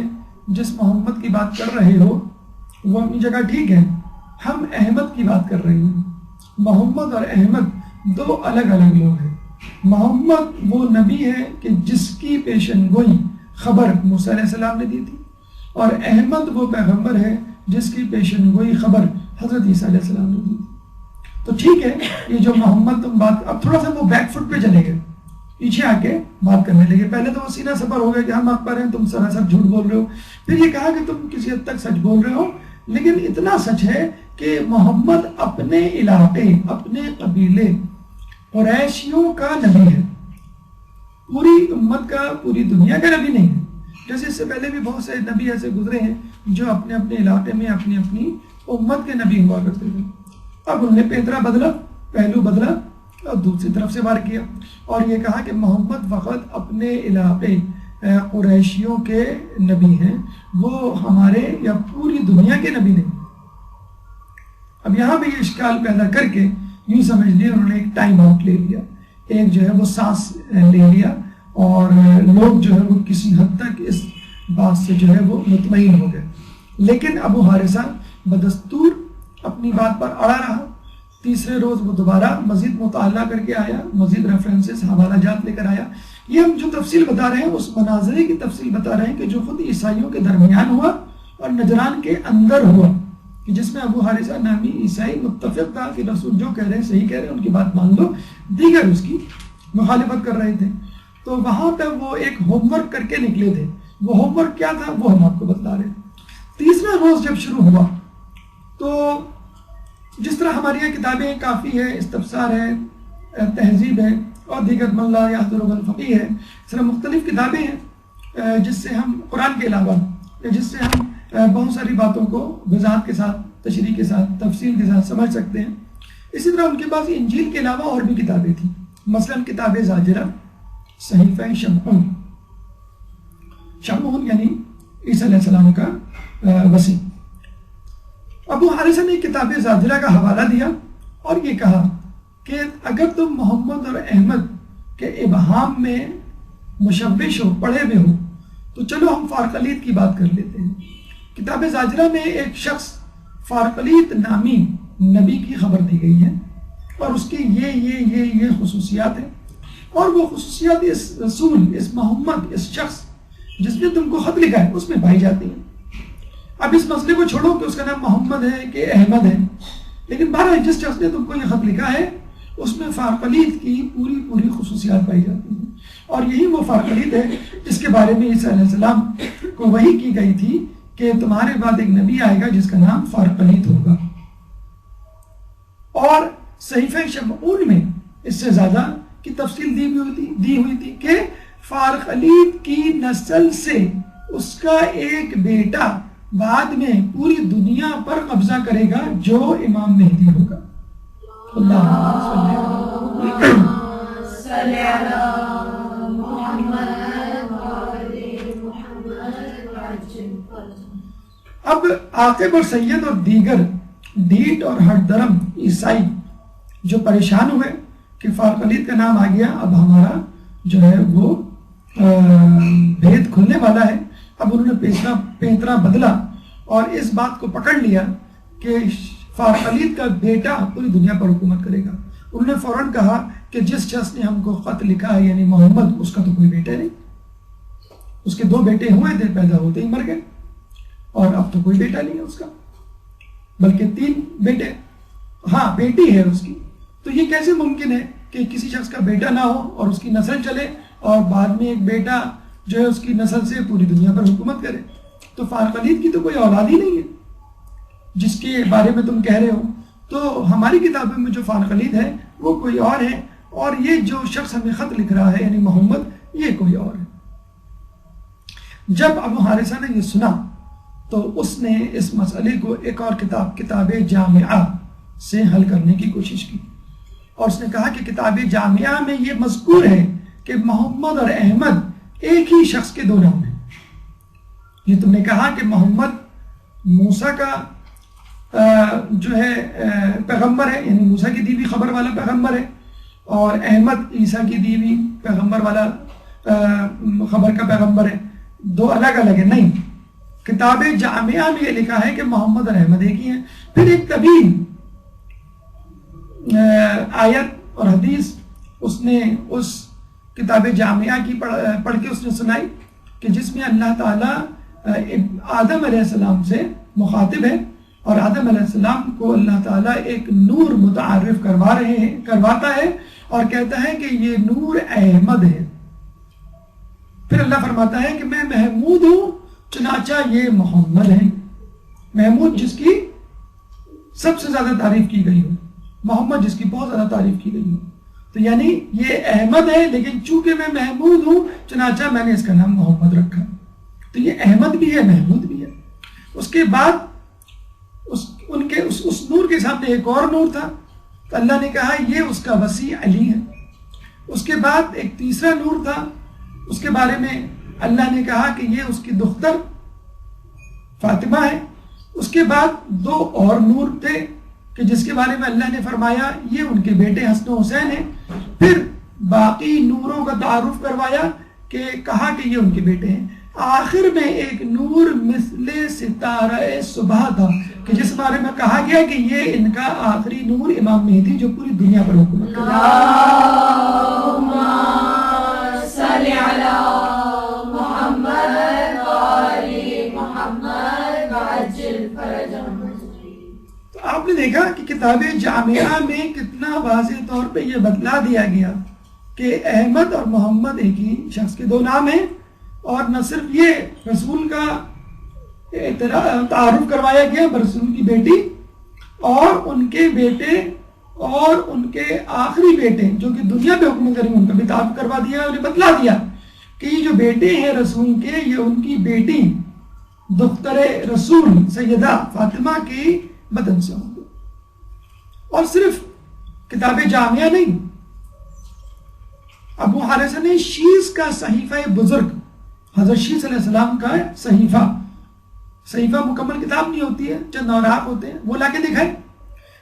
جس محمد کی بات کر رہے ہو وہ اپنی جگہ ٹھیک ہے، ہم احمد کی بات کر رہے ہیں۔ محمد اور احمد دو الگ الگ لوگ ہیں۔ محمد وہ نبی ہے کہ جس کی پیشن گوئی خبر موسیٰ علیہ السلام نے دی تھی، اور احمد وہ پیغمبر ہے جس کی پیشن گوئی خبر حضرت عیسیٰ علیہ السلام نے دی تھی۔ تو ٹھیک ہے، یہ جو محمد تم بات، اب تھوڑا سا وہ بیک فٹ پہ چلے گئے، پیچھے آ کے بات کرنے لگے۔ پہلے تو وہ سینہ سفر ہو گیا کہ ہم حق پر ہیں، تم سراسر جھوٹ بول رہے ہو۔ پھر یہ کہا کہ تم کسی حد تک سچ بول رہے ہو، لیکن اتنا سچ ہے کہ محمد اپنے علاقے، اپنے قبیلے قریشیوں کا نبی ہے، پوری امت کا، پوری دنیا کا نبی نہیں ہے۔ جیسے اس سے پہلے بھی بہت سے نبی ایسے گزرے ہیں جو اپنے اپنے علاقے میں اپنی اپنی امت کے نبی ہوا کرتے تھے۔ اب انہوں نے پیترا بدلا، پہلو بدلا اور دوسری طرف سے وار کیا اور یہ کہا کہ محمد فقط اپنے علاقے قریشیوں کے نبی ہیں، وہ ہمارے یا پوری دنیا کے نبی نہیں۔ اب یہاں بھی یہ اشکال پیدا کر کے یوں سمجھ لیا انہوں نے ایک ٹائم آؤٹ لے لیا، ایک جو ہے وہ سانس لے لیا، اور لوگ جو ہے وہ کسی حد تک اس بات سے جو ہے وہ مطمئن ہو گئے۔ لیکن ابو حارثہ بدستور اپنی بات پر اڑا رہا۔ تیسرے روز وہ دوبارہ مزید مطالعہ کر کے آیا، مزید ریفرنسز، حوالہ جات لے کر آیا۔ یہ ہم جو تفصیل بتا رہے ہیں اس مناظرے کی تفصیل بتا رہے ہیں کہ جو خود عیسائیوں کے درمیان ہوا اور نجران کے اندر ہوا، کہ جس میں ابو حارثہ نامی عیسائی متفق تھا کہ رسول جو کہہ رہے ہیں صحیح کہہ رہے ہیں، ان کی بات مان لو، دیگر اس کی مخالفت کر رہے تھے۔ تو وہاں پہ وہ ایک ہوم ورک کر کے نکلے تھے۔ وہ ہوم ورک کیا تھا وہ ہم آپ کو بتلا رہے ہیں۔ تیسرا روز جب شروع ہوا تو جس طرح ہماری یہ کتابیں کافی ہے، استفسار ہے، تہذیب ہے اور دیگر من لا یحضر الفقیہ ہے، اس طرح مختلف کتابیں ہیں جس سے ہم قرآن کے علاوہ، جس سے ہم بہت ساری باتوں کو وضاحت کے ساتھ، تشریح کے ساتھ، تفصیل کے ساتھ سمجھ سکتے ہیں۔ اسی طرح ان کے پاس انجیل کے علاوہ اور بھی کتابیں تھیں، مثلا کتاب زاجرہ، صحیفہ شمعون، شمعون یعنی عیسیٰ علیہ السلام کا وسیع۔ ابو حارثہ نے کتاب زاجرہ کا حوالہ دیا اور یہ کہا کہ اگر تم محمد اور احمد کے ابہام میں مشوش ہو، پڑھے ہوئے ہو، تو چلو ہم فارقلیت کی بات کر لیتے ہیں۔ کتاب زاجرہ میں ایک شخص فارقلیت نامی نبی کی خبر دی گئی ہے اور اس کی یہ خصوصیات ہیں، اور وہ خصوصیات اس رسول، اس محمد، اس شخص جس نے تم کو خط لکھا ہے اس میں پائی جاتی ہیں۔ اب اس مسئلے کو چھوڑو کہ اس کا نام محمد ہے کہ احمد ہے، لیکن بہرحال جس شخص نے تم کو یہ خط لکھا ہے اس میں فارقلیت کی پوری خصوصیات پائی جاتی ہیں، اور یہی وہ فارقلیت ہے جس کے بارے میں عیسیٰ علیہ السلام کو وحی کی گئی تھی کہ تمہارے بعد ایک نبی آئے گا جس کا نام فارقلیت ہوگا۔ اور صحیفہ شمعون میں اس سے زیادہ کی تفصیل دی ہوئی تھی کہ فارقلیت کی نسل سے اس کا ایک بیٹا بعد میں پوری دنیا پر قبضہ کرے گا جو امام مہدی ہوگا۔ اب عاقب اور سید اور دیگر ڈھیٹ اور ہر درم عیسائی جو پریشان ہوئے کہ فارقلیت کا نام آ گیا، اب ہمارا جو ہے وہ بھید کھلنے والا ہے۔ اب انہوں نے پیترا بدلا اور اس بات کو پکڑ لیا کہ فارقلیت کا بیٹا پوری دنیا پر حکومت کرے گا۔ انہوں نے فوراً کہا کہ جس شخص نے ہم کو خط لکھا ہے یعنی محمد، اس کا تو کوئی بیٹا نہیں، اس کے 2 بیٹے ہوئے تھے، پیدا ہوتے ہی مر گئے، اور اب تو کوئی بیٹا نہیں ہے اس کا، بلکہ 3 بیٹے، ہاں بیٹی ہے اس کی۔ تو یہ کیسے ممکن ہے کہ کسی شخص کا بیٹا نہ ہو اور اس کی نسل چلے اور بعد میں ایک بیٹا جو ہے اس کی نسل سے پوری دنیا پر حکومت کرے؟ تو فارقلیت کی تو کوئی اولاد ہی نہیں ہے جس کے بارے میں تم کہہ رہے ہو۔ تو ہماری کتابوں میں جو فارقلیت ہے وہ کوئی اور ہے، اور یہ جو شخص ہمیں خط لکھ رہا ہے یعنی محمد، یہ کوئی اور ہے۔ جب ابو حارثہ نے یہ سنا تو اس نے اس مسئلے کو ایک اور کتاب جامعہ سے حل کرنے کی کوشش کی، اور اس نے کہا کہ کتاب جامعہ میں یہ مذکور ہے کہ محمد اور احمد ایک ہی شخص کے دو نام ہیں۔ یہ تم نے کہا کہ محمد موسیٰ کا جو ہے پیغمبر ہے، یعنی موسیٰ کی دی ہوئی خبر والا پیغمبر ہے، اور احمد عیسیٰ کی دی ہوئی پیغمبر والا خبر کا پیغمبر ہے، دو الگ الگ ہیں۔ نہیں، کتاب جامعہ میں یہ لکھا ہے کہ محمد اور احمد ایک ہی ہیں۔ پھر ایک طویل آیت اور حدیث اس نے اس کتاب جامعہ کی پڑھ کے اس نے سنائی کہ جس میں اللہ تعالیٰ آدم علیہ السلام سے مخاطب ہے، اور آدم علیہ السلام کو اللہ تعالیٰ ایک نور متعارف کرواتا ہے اور کہتا ہے کہ یہ نور احمد ہے۔ پھر اللہ فرماتا ہے کہ میں محمود ہوں، چنانچہ یہ محمد ہے۔ محمود جس کی سب سے زیادہ تعریف کی گئی ہو، محمد جس کی بہت زیادہ تعریف کی گئی ہو، تو یعنی یہ احمد ہے، لیکن چونکہ میں محمود ہوں چنانچہ میں نے اس کا نام محمد رکھا۔ تو یہ احمد بھی ہے، محمود بھی ہے۔ اس کے بعد اس نور کے سامنے ایک اور نور تھا، تو اللہ نے کہا یہ اس کا وسیع علی ہے۔ اس کے بعد ایک تیسرا نور تھا، اس کے بارے میں اللہ نے کہا کہ یہ اس کی دختر فاطمہ ہے۔ اس کے بعد دو اور نور تھے کہ جس کے بارے میں اللہ نے فرمایا یہ ان کے بیٹے حسن و حسین ہیں۔ پھر باقی نوروں کا تعارف کروایا کہ کہا کہ یہ ان کے بیٹے ہیں۔ آخر میں ایک نور مثل ستارہ صبح تھا کہ جس بارے میں کہا گیا کہ یہ ان کا آخری نور امام مہدی جو پوری دنیا پر حکومت کرے گا۔ اللہم صلی علی محمد وآل محمد وعجل فرجہم۔ تو آپ نے دیکھا کہ کتاب جامعہ میں کتنا واضح طور پہ یہ بتلا دیا گیا کہ احمد اور محمد ایک ہی شخص کے دو نام ہیں، اور نہ صرف یہ رسول کا تعارف کروایا گیا رسول کی بیٹی اور ان کے بیٹے اور ان کے آخری بیٹے جو کہ دنیا پہ حکومت کریں گے ان کا بھی تعارف کروا دیا اور بتلا دیا کہ یہ جو بیٹے ہیں رسول کے یہ ان کی بیٹی دختر رسول سیدہ فاطمہ کی بدن سے ہوں گے۔ اور صرف کتاب جامعہ نہیں، ابو حارثہ نے شیس کا صحیفہ بزرگ، حضرت شیس علیہ السلام کا صحیفہ مکمل کتاب نہیں ہوتی ہے، چند اوراق ہوتے ہیں، وہ لا کے دکھائے،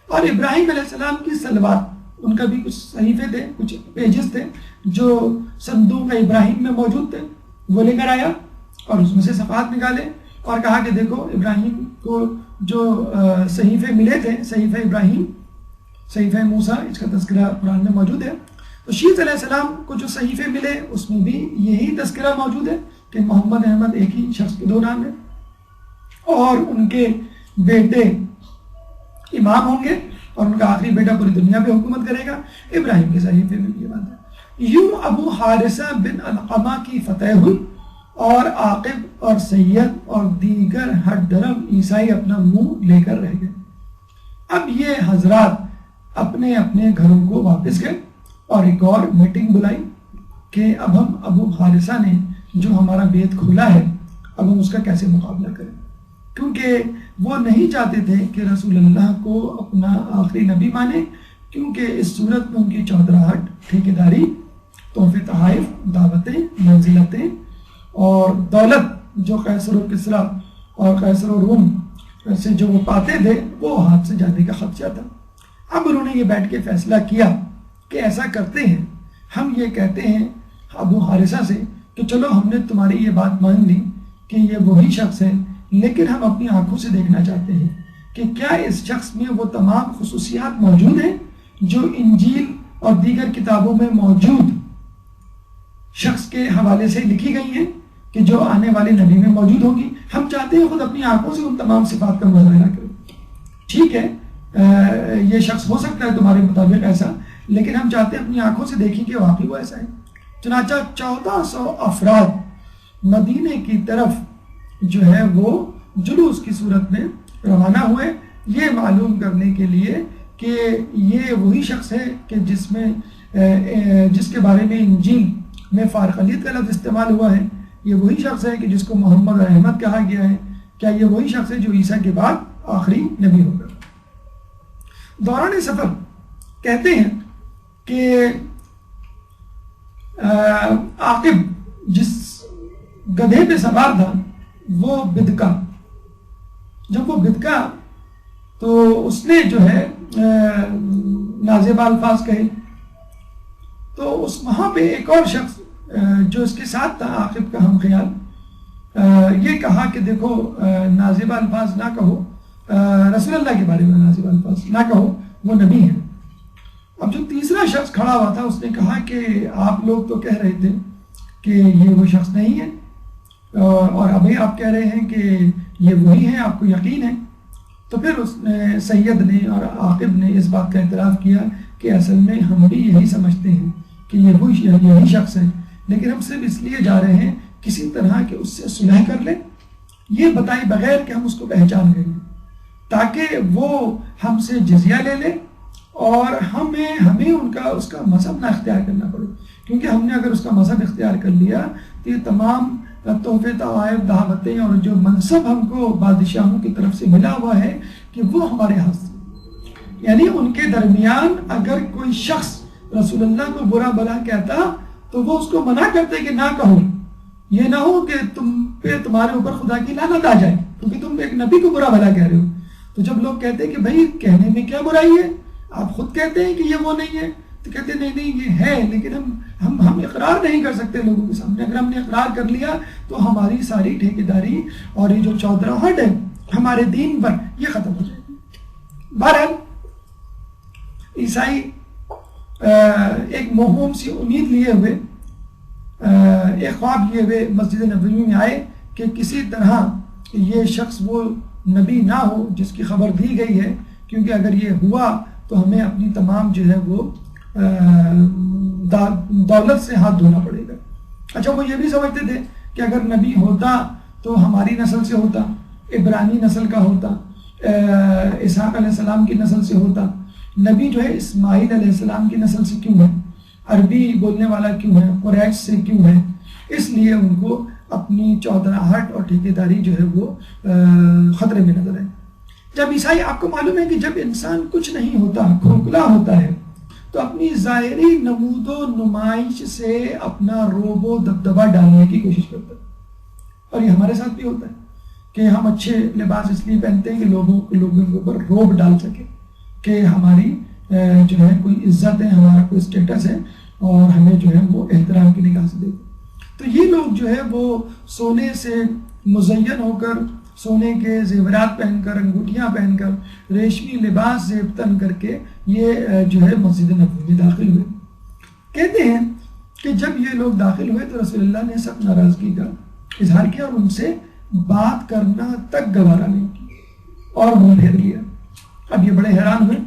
اور ابراہیم علیہ السلام کی صلوات، ان کا بھی کچھ صحیفے تھے، کچھ پیجز تھے جو صندوق ابراہیم میں موجود تھے، وہ لے کر آیا اور اس میں سے صفحات نکالے اور کہا کہ دیکھو ابراہیم کو جو صحیفے ملے تھے، صحیفہ ابراہیم، صحیفہ موسیٰ، اس کا تذکرہ قرآن میں موجود ہے، تو شیس علیہ السلام کو جو صحیفے ملے اس میں بھی یہی تذکرہ موجود ہے کہ محمد احمد ایک ہی شخص کے دو نام ہیں اور ان کے بیٹے امام ہوں گے اور ان کا آخری بیٹا پوری دنیا پہ حکومت کرے گا۔ ابراہیم کے صحیفے میں بھی یہ بات ہے۔ یوں ابو حارثہ بن علقمہ کی فتح ہوئی اور عاقب اور سید اور دیگر ہر درم عیسائی اپنا منہ لے کر رہ گئے۔ اب یہ حضرات اپنے اپنے گھروں کو واپس گئے اور ایک اور میٹنگ بلائی کہ اب ہم ابو حارثہ نے جو ہمارا بیت کھولا ہے اب ہم اس کا کیسے مقابلہ کریں، کیونکہ وہ نہیں چاہتے تھے کہ رسول اللہ کو اپنا آخری نبی مانے، کیونکہ اس صورت میں ان کی چودراہٹ، ٹھیکیداری، تحفے تحائف، دعوتیں، منزلتیں اور دولت جو قیصر و کسریٰ اور قیصر و روم سے جو وہ پاتے تھے وہ ہاتھ سے جانے کا خدشہ تھا۔ اب انہوں نے یہ بیٹھ کے فیصلہ کیا کہ ایسا کرتے ہیں، ہم یہ کہتے ہیں ابو حارثہ سے کہ چلو ہم نے تمہاری یہ بات مان لی کہ یہ وہی شخص ہے، لیکن ہم اپنی آنکھوں سے دیکھنا چاہتے ہیں کہ کیا اس شخص میں وہ تمام خصوصیات موجود ہیں جو انجیل اور دیگر کتابوں میں موجود شخص کے حوالے سے لکھی گئی ہیں کہ جو آنے والے نبی میں موجود ہوں گی۔ ہم چاہتے ہیں خود اپنی آنکھوں سے ان تمام صفات کا مظاہرہ کریں۔ ٹھیک ہے، یہ شخص ہو سکتا ہے تمہارے مطابق ایسا، لیکن ہم چاہتے ہیں اپنی آنکھوں سے دیکھیں کہ واقعی وہ ایسا ہے۔ چنانچہ 1400 افراد مدینے کی طرف جو ہے وہ جلوس کی صورت میں روانہ ہوئے، یہ معلوم کرنے کے لیے کہ یہ وہی شخص ہے کہ جس کے بارے میں انجیل میں فارقلیت کا لفظ استعمال ہوا ہے، یہ وہی شخص ہے کہ جس کو محمد اور احمد کہا گیا ہے، کیا یہ وہی شخص ہے جو عیسیٰ کے بعد آخری نبی ہوگا؟ دوران سفر کہتے ہیں کہ عاقب جس گدھے پہ سوار تھا وہ بدکا، جب وہ بدکا تو اس نے جو ہے نازیبہ الفاظ کہے، تو اس وہاں پہ ایک اور شخص جو اس کے ساتھ تھا عاقب کا ہم خیال، یہ کہا کہ دیکھو نازیبہ الفاظ نہ کہو، رسول اللہ کے بارے میں نازیبہ الفاظ نہ کہو، وہ نبی ہیں۔ اب جو تیسرا شخص کھڑا ہوا تھا اس نے کہا کہ آپ لوگ تو کہہ رہے تھے کہ یہ وہ شخص نہیں ہے، اور ابھی آپ کہہ رہے ہیں کہ یہ وہی ہے، آپ کو یقین ہے؟ تو پھر اس نے سید نے اور عاقب نے اس بات کا اعتراف کیا کہ اصل میں ہم بھی یہی سمجھتے ہیں کہ یہی شخص ہے، لیکن ہم صرف اس لیے جا رہے ہیں کسی طرح کہ اس سے صلح کر لیں، یہ بتائے بغیر کہ ہم اس کو پہچان گئے، تاکہ وہ ہم سے جزیہ لے لے اور ہمیں اس کا مذہب نہ اختیار کرنا پڑے، کیونکہ ہم نے اگر اس کا مذہب اختیار کر لیا تو یہ تمام تحفے تحائف دعوتیں اور جو منصب ہم کو بادشاہوں کی طرف سے ملا ہوا ہے کہ وہ ہمارے ہاتھ سے، یعنی ان کے درمیان اگر کوئی شخص رسول اللہ کو برا بھلا کہتا تو وہ اس کو منع کرتے کہ نہ کہو، یہ نہ ہو کہ تمہارے اوپر خدا کی لعنت آ جائے کیونکہ تم ایک نبی کو برا بھلا کہہ رہے ہو۔ تو جب لوگ کہتے ہیں کہ بھائی کہنے میں کیا برائی ہے، آپ خود کہتے ہیں کہ یہ وہ نہیں ہے، تو کہتے ہیں نہیں یہ ہے، لیکن ہم اقرار نہیں کر سکتے لوگوں کے سامنے، اگر ہم نے اقرار کر لیا تو ہماری ساری ٹھیکیداری اور یہ جو چودراہٹ ہے ہمارے دین پر یہ ختم ہو جائے گی۔ بہرحال عیسائی ایک موہوم سی امید لیے ہوئے، ایک خواب لیے ہوئے مسجد نبوی میں آئے کہ کسی طرح یہ شخص وہ نبی نہ ہو جس کی خبر دی گئی ہے، کیونکہ اگر یہ ہوا تو ہمیں اپنی تمام جو ہے وہ دولت سے ہاتھ دھونا پڑے گا۔ اچھا وہ یہ بھی سمجھتے تھے کہ اگر نبی ہوتا تو ہماری نسل سے ہوتا، عبرانی نسل کا ہوتا، اسحاق علیہ السلام کی نسل سے ہوتا، نبی جو ہے اسماعیل علیہ السلام کی نسل سے کیوں ہے، عربی بولنے والا کیوں ہے، قریش سے کیوں ہے، اس لیے ان کو اپنی چودراہٹ اور ٹھیکیداری جو ہے وہ خطرے میں نظر ہے۔ جب عیسائی، آپ کو معلوم ہے کہ جب انسان کچھ نہیں ہوتا، کھوکھلا ہوتا ہے، تو اپنی ظاہری نمود و نمائش سے اپنا روب و دبدبہ ڈالنے کی کوشش کرتا ہے، اور یہ ہمارے ساتھ بھی ہوتا ہے کہ ہم اچھے لباس اس لیے پہنتے ہیں کہ لوگوں کے اوپر روب ڈال سکے کہ ہماری جو ہے کوئی عزت ہے، ہمارا کوئی اسٹیٹس ہے، اور ہمیں جو ہے وہ احترام کی نگاہ سے دیکھیں۔ تو یہ لوگ جو ہے وہ سونے سے مزین ہو کر، سونے کے زیورات پہن کر، انگوٹھیاں پہن کر، ریشمی لباس زیب تن کر کے یہ جو ہے مسجد نبوی میں داخل ہوئے۔ کہتے ہیں کہ جب یہ لوگ داخل ہوئے تو رسول اللہ نے سخت ناراضگی کا اظہار کیا اور ان سے بات کرنا تک گوارا نہیں کی اور منہ پھیر لیا۔ اب یہ بڑے حیران ہوئے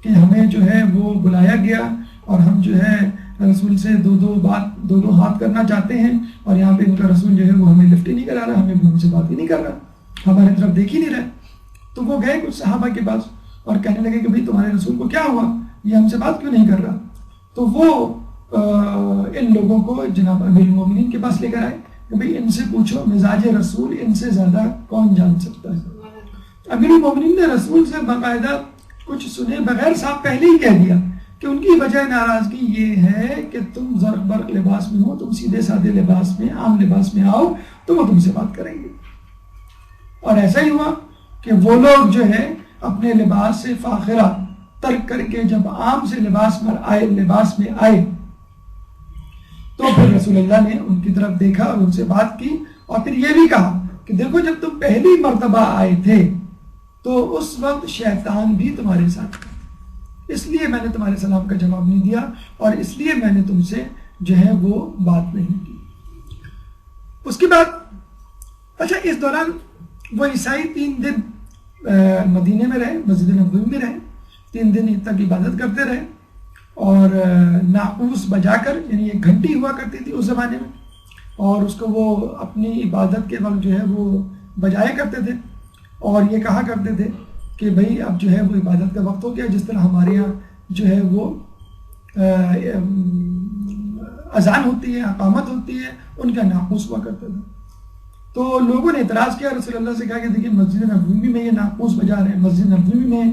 کہ ہمیں جو ہے وہ بلایا گیا اور ہم جو ہے رسول سے دو ہاتھ کرنا چاہتے ہیں، اور یہاں پہ ان کا رسول جو ہے وہ ہمیں لفٹ ہی نہیں کرا رہا، ہم سے بات ہی نہیں کر رہا، ہماری طرف دیکھ ہی نہیں رہے۔ تو وہ گئے کچھ صحابہ کے پاس اور کہنے لگے کہ بھئی تمہارے رسول کو کیا ہوا، یہ ہم سے بات کیوں نہیں کر رہا؟ تو وہ ان لوگوں کو جناب امیر المومنین کے پاس لے کر آئے کہ بھئی ان سے پوچھو مزاج رسول ان سے زیادہ کون جان سکتا ہے۔ امیر المومنین نے رسول سے باقاعدہ کچھ سنے بغیر صاحب پہلے ہی کہہ دیا کہ ان کی وجہ ناراضگی یہ ہے کہ تم زرق برق لباس میں ہو، تم سیدھے سادے لباس میں، عام لباس میں آؤ تو وہ تم سے بات کریں گے۔ اور ایسا ہی ہوا کہ وہ لوگ جو ہے اپنے لباس سے فاخرہ ترک کر کے جب عام سے لباس میں آئے تو پھر رسول اللہ نے ان کی طرف دیکھا اور ان سے بات کی، اور پھر یہ بھی کہا کہ دیکھو جب تم پہلی مرتبہ آئے تھے تو اس وقت شیطان بھی تمہارے ساتھ تھا، اس لیے میں نے تمہارے سلام کا جواب نہیں دیا اور اس لیے میں نے تم سے جو ہے وہ بات نہیں کی۔ اس کے بعد اچھا اس دوران وہ عیسائی 3 دن مدینے میں رہے، مسجد نبوی میں رہے، 3 دن تک عبادت کرتے رہے، اور ناقوس بجا کر، یعنی ایک گھنٹی ہوا کرتی تھی اس زمانے میں، اور اس کو وہ اپنی عبادت کے وقت جو ہے وہ بجایا کرتے تھے، اور یہ کہا کرتے تھے کہ بھئی اب جو ہے وہ عبادت کا وقت ہو گیا، جس طرح ہمارے یہاں جو ہے وہ اذان ہوتی ہے، اقامت ہوتی ہے، ان کا ناقوس ہوا کرتا تھا۔ تو لوگوں نے اعتراض کیا رسول اللہ سے، کہا کہ دیکھیں مسجد نبوی میں یہ ناقوس بجا رہے ہیں، مسجد نبوی میں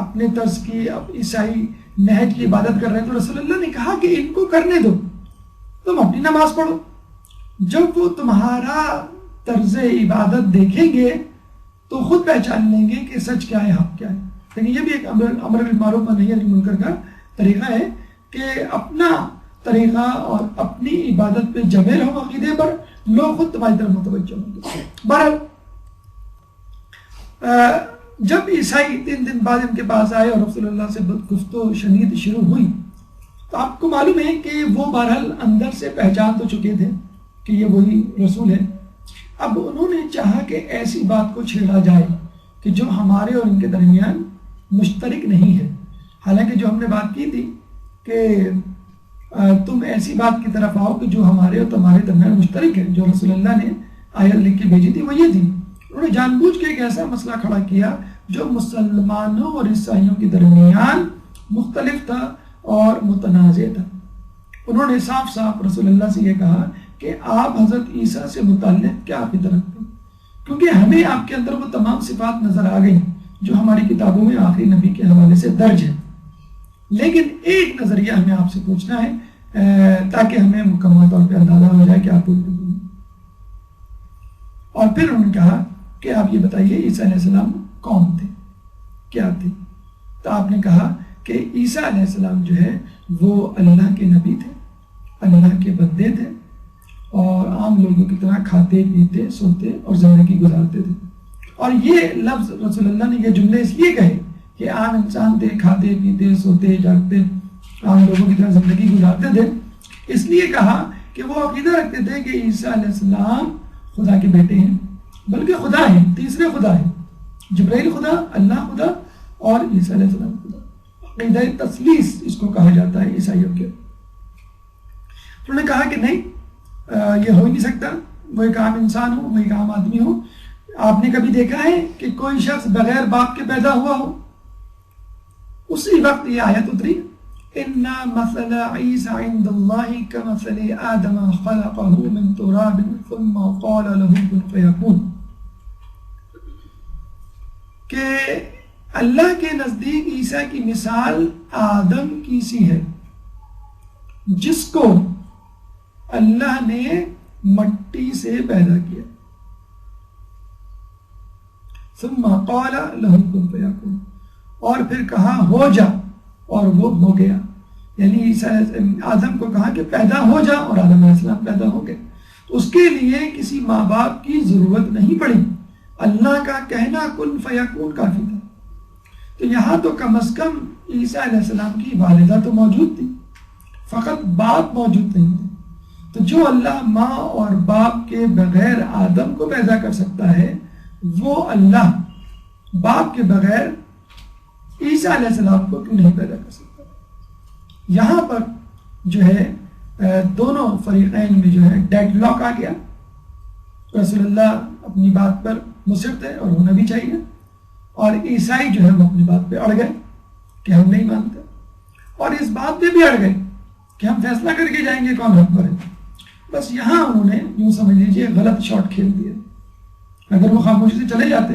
اپنے طرز کی عیسائی نہج کی عبادت کر رہے ہیں. تو رسول اللہ نے کہا کہ ان کو کرنے دو، تم اپنی نماز پڑھو. جب وہ تمہارا طرز عبادت دیکھیں گے تو خود پہچان لیں گے کہ سچ کیا ہے، حق کیا ہے. لیکن یہ بھی ایک امر بالمعروف و نہی عن المنکر کا طریقہ ہے کہ اپنا طریقہ اور اپنی عبادت پہ جمے رہو عقیدے پر، لوگ خود تمہاری طرف متوجہ ہوں گے. بہرحال جب عیسائی 3 دن بعد ان کے پاس آئے اور رسول اللہ سے گفت و شنید شروع ہوئی، تو آپ کو معلوم ہے کہ وہ بہرحال اندر سے پہچان تو چکے تھے کہ یہ وہی رسول ہے. اب انہوں نے چاہا کہ ایسی بات کو چھیڑا جائے کہ جو ہمارے اور ان کے درمیان مشترک نہیں ہے. حالانکہ جو ہم نے بات کی تھی کہ تم ایسی بات کی طرف آؤ کہ جو ہمارے اور تمہارے درمیان مشترک ہے، جو رسول اللہ نے آیت لکھ کے بھیجی تھی وہ یہ تھی. انہوں نے جان بوجھ کے ایک ایسا مسئلہ کھڑا کیا جو مسلمانوں اور عیسائیوں کے درمیان مختلف تھا اور متنازع تھا. انہوں نے صاف صاف رسول اللہ سے یہ کہا کہ آپ حضرت عیسیٰ سے متعلق کیا عقیدہ رکھتے ہیں، کیونکہ ہمیں آپ کے اندر وہ تمام صفات نظر آ گئی جو ہماری کتابوں میں آخری نبی کے حوالے سے درج ہے. لیکن ایک نظریہ ہمیں آپ سے پوچھنا ہے تاکہ ہمیں مکمل طور پہ اندازہ ہو جائے کہ آپ پوچھتے ہیں. اور پھر انہوں نے کہا کہ آپ یہ بتائیے عیسیٰ علیہ السلام کون تھے، کیا تھے؟ تو آپ نے کہا کہ عیسیٰ علیہ السلام جو ہے وہ اللہ کے نبی تھے، اللہ کے بندے تھے، اور عام لوگوں کی طرح کھاتے پیتے سوتے اور زندگی گزارتے تھے. اور یہ لفظ رسول اللہ نے یہ جملے اس لیے کہے کہ عام انسان تھے، کھاتے پیتے سوتے جاگتے عام لوگوں کی طرح زندگی گزارتے تھے. اس لیے کہا کہ وہ عقیدہ رکھتے تھے کہ عیسیٰ علیہ السلام خدا کے بیٹے ہیں، بلکہ خدا ہیں، تیسرے خدا ہیں. جبرائیل خدا، اللہ خدا اور عیسیٰ علیہ السلام خدا. عقیدہ تثلیث اس کو کہا جاتا ہے عیسائیوں کے. انہوں نے کہا کہ نہیں، یہ ہو ہی نہیں سکتا، وہ ایک عام انسان ہو، وہ ایک عام آدمی ہو. آپ نے کبھی دیکھا ہے کہ کوئی شخص بغیر باپ کے پیدا ہوا ہو؟ اسی وقت یہ آیت اتری، اِنَّا مَثَلَ عِيسَى عِنْدَ اللَّهِ كَمَثَلِ آدَمَ خَلَقَهُ مِنْ تُرَابٍ ثُمَّ قَالَ لَهُ كُنْ فَيَكُونُ. کہ اللہ کے نزدیک عیسیٰ کی مثال آدم کی سی ہے، جس کو اللہ نے مٹی سے پیدا کیا. ثم قال له كن فيكون، اور پھر کہا ہو جا، اور وہ ہو گیا. یعنی آدم کو کہا کہ پیدا ہو جا، اور آدم علیہ السلام پیدا ہو گئے. اس کے لیے کسی ماں باپ کی ضرورت نہیں پڑی، اللہ کا کہنا کن فیکون کافی تھا. تو یہاں تو کم از کم عیسیٰ علیہ السلام کی والدہ تو موجود تھی، فقط باپ موجود نہیں تھے. تو جو اللہ ماں اور باپ کے بغیر آدم کو پیدا کر سکتا ہے، وہ اللہ باپ کے بغیر عیسیٰ علیہ السلام کو کیوں نہیں پیدا کر سکتا؟ یہاں پر جو ہے دونوں فریقین میں جو ہے ڈیڈ لاک آ گیا. رسول اللہ اپنی بات پر مصر تھے اور ہونا بھی چاہیے، اور عیسائی جو ہے وہ اپنی بات پہ اڑ گئے کہ ہم نہیں مانتے، اور اس بات پہ بھی اڑ گئے کہ ہم فیصلہ کر کے جائیں گے کون حق پر ہے. بس یہاں انہوں نے یوں سمجھ لیجیے غلط شاٹ کھیل دیا. اگر وہ خاموشی سے چلے جاتے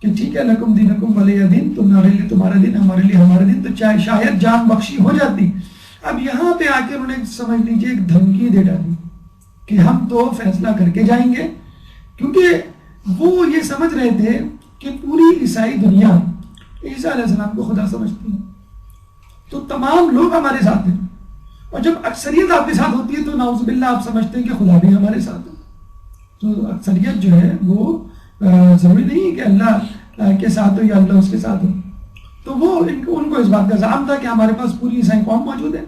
کہ ٹھیک ہے لکم دینکم ولی دین، تمہارے لیے تمہارا دین، ہمارے لیے ہمارا دین، تو چاہے شاید جان بخشی ہو جاتی. اب یہاں پہ آ کے انہوں نے سمجھ لیجیے ایک دھمکی دے ڈالی کہ ہم تو فیصلہ کر کے جائیں گے، کیونکہ وہ یہ سمجھ رہے تھے کہ پوری عیسائی دنیا عیسیٰ علیہ السلام کو خدا سمجھتی ہے، تو تمام لوگ ہمارے ساتھ ہیں. اور جب اکثریت آپ کے ساتھ ہوتی ہے تو نعوذ باللہ آپ سمجھتے ہیں کہ خدا بھی ہمارے ساتھ ہے. تو اکثریت جو ہے وہ ضروری نہیں کہ اللہ کے ساتھ ہو یا اللہ اس کے ساتھ ہو. تو وہ ان کو اس بات کا زعم تھا کہ ہمارے پاس پوری عیسائی قوم موجود ہے،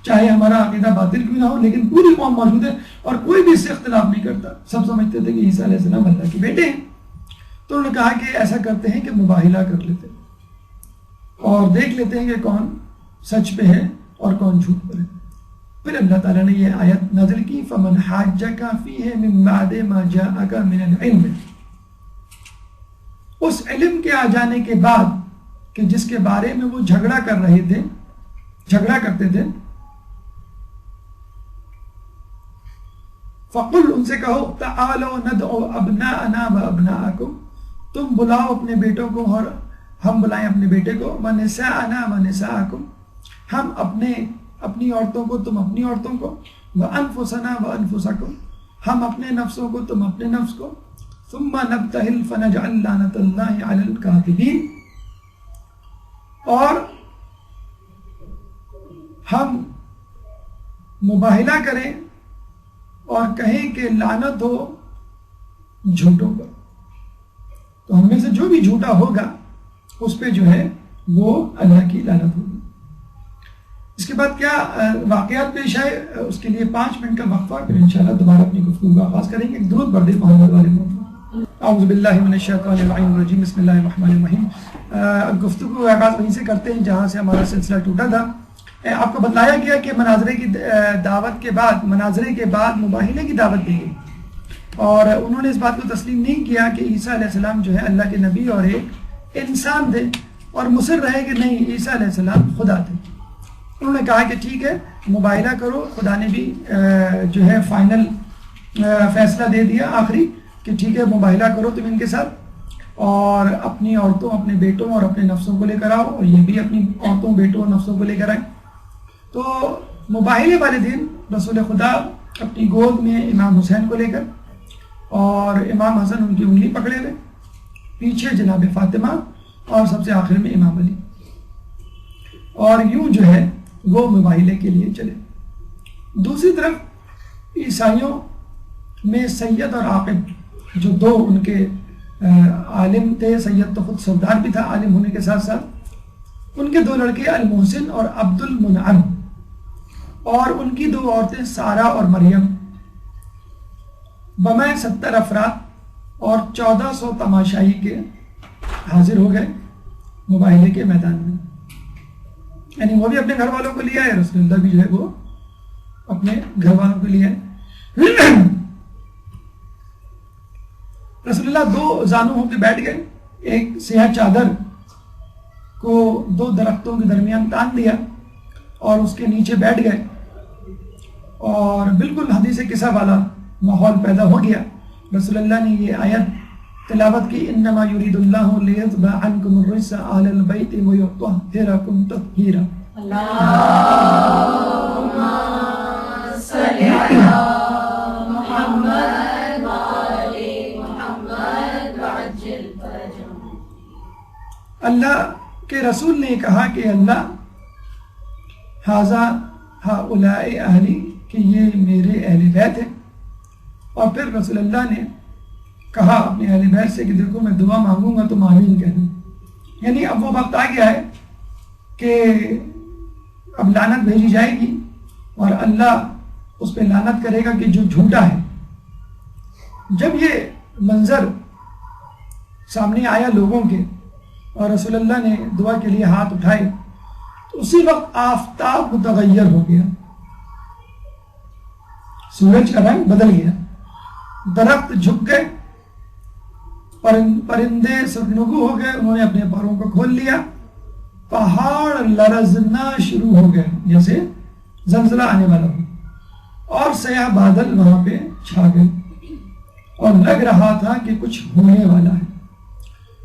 چاہے ہمارا عقیدہ باطل کیوں نہ ہو، لیکن پوری قوم موجود ہے اور کوئی بھی اس سے اختلاف نہیں کرتا. سب سمجھتے تھے کہ عیسیٰ علیہ السلام اللہ کے بیٹے ہیں. تو انہوں نے کہا کہ ایسا کرتے ہیں کہ مباہلہ کر لیتے ہیں اور دیکھ لیتے ہیں کہ کون سچ پہ ہے اور کون جھوٹ پر ہے. پھر اللہ تعالیٰ نے یہ آیت نازل کی، فَمَنْ حَاجَّكَ فِيهِ مِن بَعْدِ مَا جَاءَكَ مِنَ الْعِلْمِ. اس علم کے آ جانے کے بعد کہ جس کے بارے میں وہ جھگڑا کرتے تھے، فقل ان سے کہو تعالوا ندعو ابناءنا وابناءکم، تم بلاؤ اپنے بیٹوں کو اور ہم بلائیں اپنے بیٹے کو، ونساءنا ونساءکم، ہم اپنی عورتوں کو تم اپنی عورتوں کو، وانفسنا وانفسکم، ہم اپنے نفسوں کو تم اپنے نفس کو، ثم نبتہل فنجعل لعنت اللہ علی الکاذبین، اور ہم مباہلہ کریں اور کہیں کہ لعنت ہو جھوٹوں پر، تو ہم میں سے جو بھی جھوٹا ہوگا اس پہ جو ہے وہ اللہ کی لعنت ہوگی۔ اس کے بعد کیا واقعات پیش آئے، اس کے لیے 5 منٹ کا وقفہ، پھر انشاءاللہ دوبارہ اپنی گفتگو کا آغاز کریں گے۔ ایک درود پڑھ دیں محمد والے محمد۔ اعوذ باللہ من الشیطان الرجیم، بسم اللہ الرحمن الرحیم۔ گفتگو کا آغاز وہیں سے کرتے ہیں جہاں سے ہمارا سلسلہ ٹوٹا تھا۔ آپ کو بتلایا گیا کہ مناظرے کی دعوت کے بعد، مناظرے کے بعد مباہلے کی دعوت دی گئی، اور انہوں نے اس بات کو تسلیم نہیں کیا کہ عیسیٰ علیہ السلام جو ہے اللہ کے نبی اور ایک انسان تھے، اور مصر رہے کہ نہیں عیسیٰ علیہ السلام خدا تھے۔ انہوں نے کہا کہ ٹھیک ہے مباہلہ کرو، خدا نے بھی جو ہے فائنل فیصلہ دے دیا آخری کہ ٹھیک ہے مباہلہ کرو تم ان کے ساتھ، اور اپنی عورتوں اپنے بیٹوں اور اپنے نفسوں کو لے کر آؤ، اور یہ بھی اپنی عورتوں بیٹوں اور نفسوں کو لے کر آئیں۔ تو مباہلے والے دن رسول خدا اپنی گود میں امام حسین کو لے کر، اور امام حسن ان کی انگلی پکڑے ہوئے، پیچھے جناب فاطمہ، اور سب سے آخر میں امام علی، اور یوں جو ہے وہ مباہلے کے لیے چلے۔ دوسری طرف عیسائیوں میں سید اور عاقب جو دو ان کے عالم تھے، سید تو خود سردار بھی تھا عالم ہونے کے ساتھ ساتھ، ان کے 2 لڑکے المحسن اور عبد المنعم، اور ان کی 2 عورتیں سارہ اور مریم، بمع 70 افراد اور 1400 تماشائی کے حاضر ہو گئے مباہلے کے میدان میں۔ یعنی وہ بھی اپنے گھر والوں کو لیا ہے، رسول اللہ بھی جو ہے وہ اپنے گھر والوں کو لیا ہے۔ رسول اللہ 2 زانو ہو کے بیٹھ گئے، ایک سیاہ چادر کو 2 درختوں کے درمیان تان دیا اور اس کے نیچے بیٹھ گئے، اور بالکل حدیث قصہ والا ماحول پیدا ہو گیا۔ رسول اللہ نے یہ آیت تلاوت کی، انما یرید اللہ لیذھب عنکم الرجس اہل البیت ویطہرکم تطہیرا۔ اللہم صلی علی محمد وآل محمد وعجل فرجهم۔ اللہ کے رسول نے کہا کہ اللہ ھذا ہؤلاء اہلی، کہ یہ میرے اہل بیت ہیں، اور پھر رسول اللہ نے کہا اپنے اہل بیت سے کہ دیکھو میں دعا مانگوں گا تو آمین کہہ دوں۔ یعنی اب وہ وقت آ گیا ہے کہ اب لعنت بھیجی جائے گی، اور اللہ اس پہ لعنت کرے گا کہ جو جھوٹا ہے۔ جب یہ منظر سامنے آیا لوگوں کے، اور رسول اللہ نے دعا کے لیے ہاتھ اٹھائے، تو اسی وقت آفتاب متغیر ہو گیا، سورج کا رنگ بدل گیا، درخت جھک گئے، پرندے سرنگو ہو گئے، انہوں نے اپنے پروں کو کھول لیا، پہاڑ لرزنا شروع ہو گئے جیسے زلزلہ آنے والا ہو، اور سیاہ بادل وہاں پہ چھا گئے، اور لگ رہا تھا کہ کچھ ہونے والا ہے۔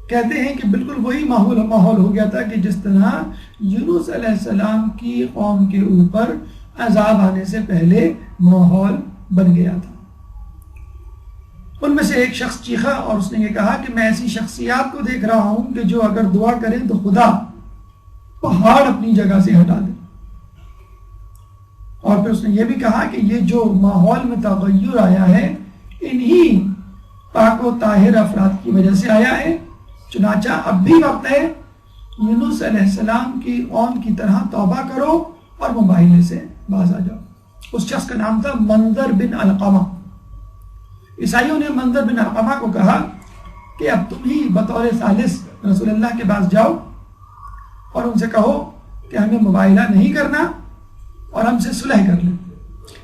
کہتے ہیں کہ بالکل وہی ماحول ہو گیا تھا کہ جس طرح یونس علیہ السلام کی قوم کے اوپر عذاب آنے سے پہلے ماحول بن گیا تھا۔ ان میں سے ایک شخص چیخا اور اس نے یہ کہا کہ میں ایسی شخصیات کو دیکھ رہا ہوں کہ جو اگر دعا کریں تو خدا پہاڑ اپنی جگہ سے ہٹا دے۔ اور پھر اس نے یہ بھی کہا کہ یہ جو ماحول میں تغیر آیا ہے انہی پاک و طاہر افراد کی وجہ سے آیا ہے، چنانچہ اب بھی وقت ہے یونس علیہ السلام کی قوم کی طرح توبہ کرو اور مباہلے سے باز آ جاؤ۔ اس شخص کا نام تھا منظر بن علقمہ۔ عیسائیوں نے منظر بن علقمہ کو کہا کہ اب تم ہی بطور ثالث رسول اللہ کے پاس جاؤ اور ان سے کہو کہ ہمیں مباہلہ نہیں کرنا اور ہم سے صلح کر لیں۔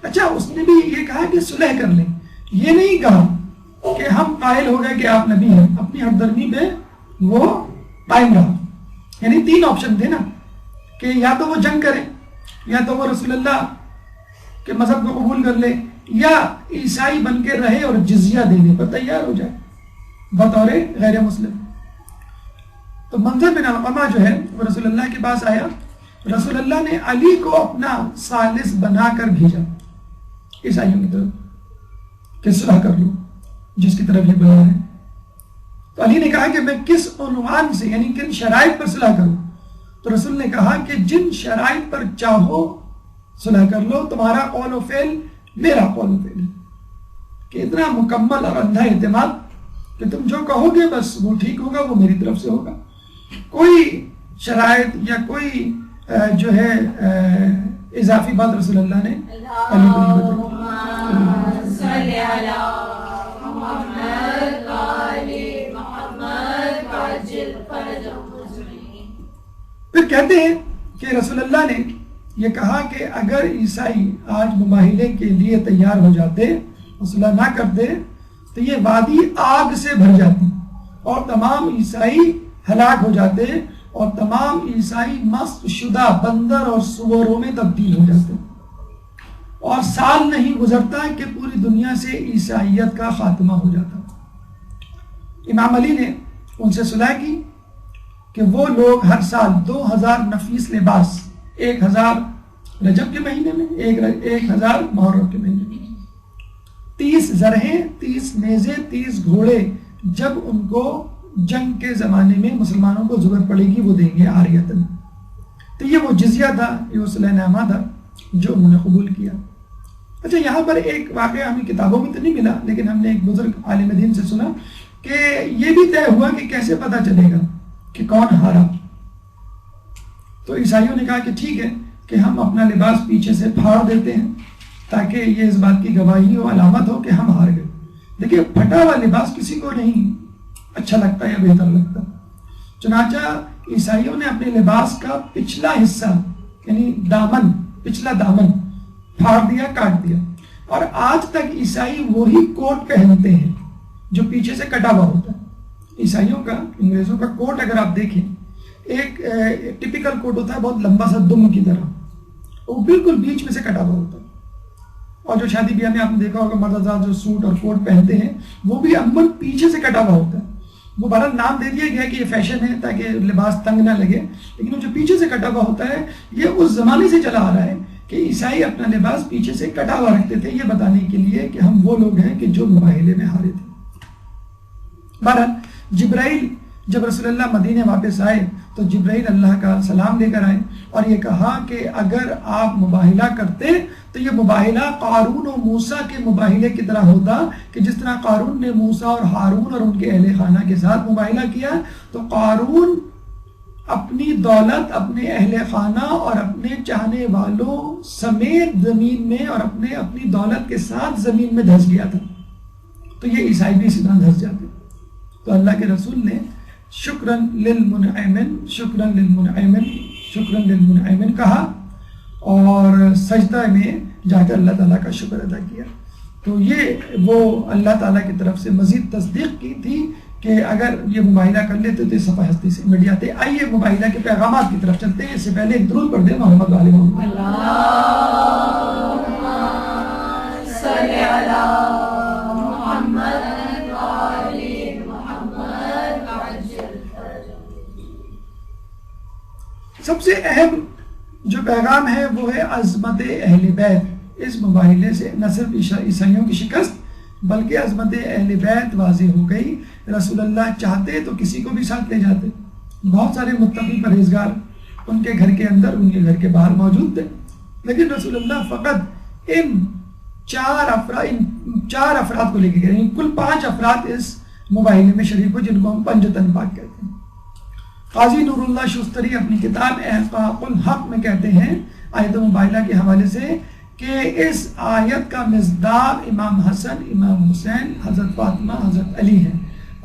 اچھا، اس نے بھی یہ کہا کہ صلح کر لیں، یہ نہیں کہا کہ ہم قائل ہو گئے کہ آپ نبی ہیں۔ اپنی ہمدردی پہ وہ قائم رہا۔ یعنی 3 آپشن تھے نا، کہ یا تو وہ جنگ کریں، یا تو وہ رسول اللہ کہ مذہب کو قبول کر لے یا عیسائی بن کے رہے اور جزیہ دینے پر تیار ہو جائے بطور غیر مسلم۔ تو منظر بن علقمہ جو ہے وہ رسول اللہ کے پاس آیا، رسول اللہ نے علی کو اپنا ثالث بنا کر بھیجا عیسائیوں کی طرف کہ صلح کر لو جس کی طرف یہ بلا ہے۔ تو علی نے کہا کہ میں کس عنوان سے یعنی کن شرائط پر صلح کروں؟ تو رسول نے کہا کہ جن شرائط پر چاہو صلح کر لو، تمہارا قول و فعل میرا قول و فعل ہے، کہ اتنا مکمل اور اندھا اعتماد کہ تم جو کہو گے بس وہ ٹھیک ہوگا، وہ میری طرف سے ہوگا، کوئی شرائط یا کوئی جو ہے اضافی بات رسول اللہ نے علی کو نہیں بتائی۔ صلی علی محمد وآلِ محمد وعجل فرجهم أجمعين۔ پھر کہتے ہیں کہ رسول اللہ نے یہ کہا کہ اگر عیسائی آج مباہلے کے لیے تیار ہو جاتے اور صلح نہ کرتے تو یہ وادی آگ سے بھر جاتی اور تمام عیسائی ہلاک ہو جاتے اور تمام عیسائی مست شدہ بندر اور سوروں میں تبدیل ہو جاتے، اور سال نہیں گزرتا کہ پوری دنیا سے عیسائیت کا خاتمہ ہو جاتا۔ امام علی نے ان سے صلح کی کہ وہ لوگ ہر سال 2000 نفیس لباس، 1000 رجب کے مہینے میں، 1000 محرم کے مہینے میں، 30 زرہیں، 30 نیزے، 30 گھوڑے جب ان کو جنگ کے زمانے میں مسلمانوں کو ضرورت پڑے گی وہ دیں گے عاریتاً۔ تو یہ وہ جزیہ تھا، یہ وہ صلح نامہ تھا جو انہوں نے قبول کیا۔ اچھا، یہاں پر ایک واقعہ ہمیں کتابوں میں تو نہیں ملا لیکن ہم نے ایک بزرگ عالم دین سے سنا کہ یہ بھی طے ہوا کہ کیسے پتہ چلے گا کہ کون ہارا۔ تو عیسائیوں نے کہا کہ ٹھیک ہے کہ ہم اپنا لباس پیچھے سے پھاڑ دیتے ہیں تاکہ یہ اس بات کی گواہی ہو، علامت ہو کہ ہم ہار گئے۔ دیکھیے، پھٹا ہوا لباس کسی کو نہیں اچھا لگتا یا بہتر لگتا، چنانچہ عیسائیوں نے اپنے لباس کا پچھلا حصہ یعنی دامن، پچھلا دامن پھاڑ دیا، کاٹ دیا، اور آج تک عیسائی وہی کوٹ پہنتے ہیں جو پیچھے سے کٹا ہوا ہوتا ہے۔ عیسائیوں کا، انگریزوں کا کوٹ اگر آپ دیکھیں، ایک ٹپیکل کوٹ ہوتا ہے بہت لمبا سا دم کی طرح، وہ بالکل بیچ میں سے کٹا ہوا ہوتا ہے، اور جو شادی بیاہ میں آپ نے دیکھا ہوگا مرد حضرات جو سوٹ اور کوٹ پہنتے ہیں وہ بھی عموماً پیچھے سے کٹا ہوا ہوتا ہے۔ وہ بہرحال نام دے دیا گیا کہ یہ فیشن ہے تاکہ لباس تنگ نہ لگے، لیکن وہ جو پیچھے سے کٹا ہوا ہوتا ہے یہ اس زمانے سے چلا آ رہا ہے کہ عیسائی اپنا لباس پیچھے سے کٹا ہوا رکھتے تھے، یہ بتانے کے لیے کہ ہم وہ لوگ ہیں کہ جو مباہلے میں ہارے تھے۔ بہرحال جبرائیل جب رسول اللہ مدینے واپس آئے تو جبرائیل اللہ کا سلام لے کر آئے اور یہ کہا کہ اگر آپ مباہلہ کرتے تو یہ مباہلہ قارون و موسیٰ کے مباہلے کی طرح ہوتا کہ جس طرح قارون نے موسیٰ اور ہارون اور ان کے اہل خانہ کے ساتھ مباہلہ کیا، تو قارون اپنی دولت، اپنے اہل خانہ اور اپنے چاہنے والوں سمیت زمین میں اور اپنی دولت کے ساتھ زمین میں دھس گیا تھا، تو یہ عیسائی بھی اسی طرح دھس جاتے۔ تو اللہ کے رسول نے شکرن للمنعمن، شکرن للمنعمن، شکرن للمنعمن کہا اور سجدہ میں جا کر اللہ تعالیٰ کا شکر ادا کیا۔ تو یہ وہ اللہ تعالیٰ کی طرف سے مزید تصدیق کی تھی کہ اگر یہ مباہلہ کر لیتے تو صفحہ ہستی سے مٹ جاتے۔ آئیے مباہلہ کے پیغامات کی طرف چلتے ہیں، اس سے پہلے ایک درود پڑھ دیں محمد وآل محمد۔ اللہم صلی علی محمد وآل محمد وعجل فرجهم۔ سب سے اہم جو پیغام ہے وہ ہے عظمت اہل بیت۔ اس مباہلے سے نہ صرف عیسائیوں کی شکست بلکہ عظمت اہل بیت واضح ہو گئی۔ رسول اللہ چاہتے تو کسی کو بھی ساتھ لے جاتے، بہت سارے متقی پرہیزگار ان کے گھر کے اندر، ان کے گھر کے باہر موجود تھے، لیکن رسول اللہ فقط ان چار افراد کو لے کے گئے، کل 5 افراد اس مباہلے میں شریک ہوئے جن کو ہم پنجتن پاک کہتے ہیں۔ قاضی نور اللہ شستری اپنی کتاب احقاق الحق میں کہتے ہیں آیت مباہلہ کے حوالے سے کہ اس آیت کا مصداق امام حسن، امام حسین، حضرت فاطمہ، حضرت علی ہیں،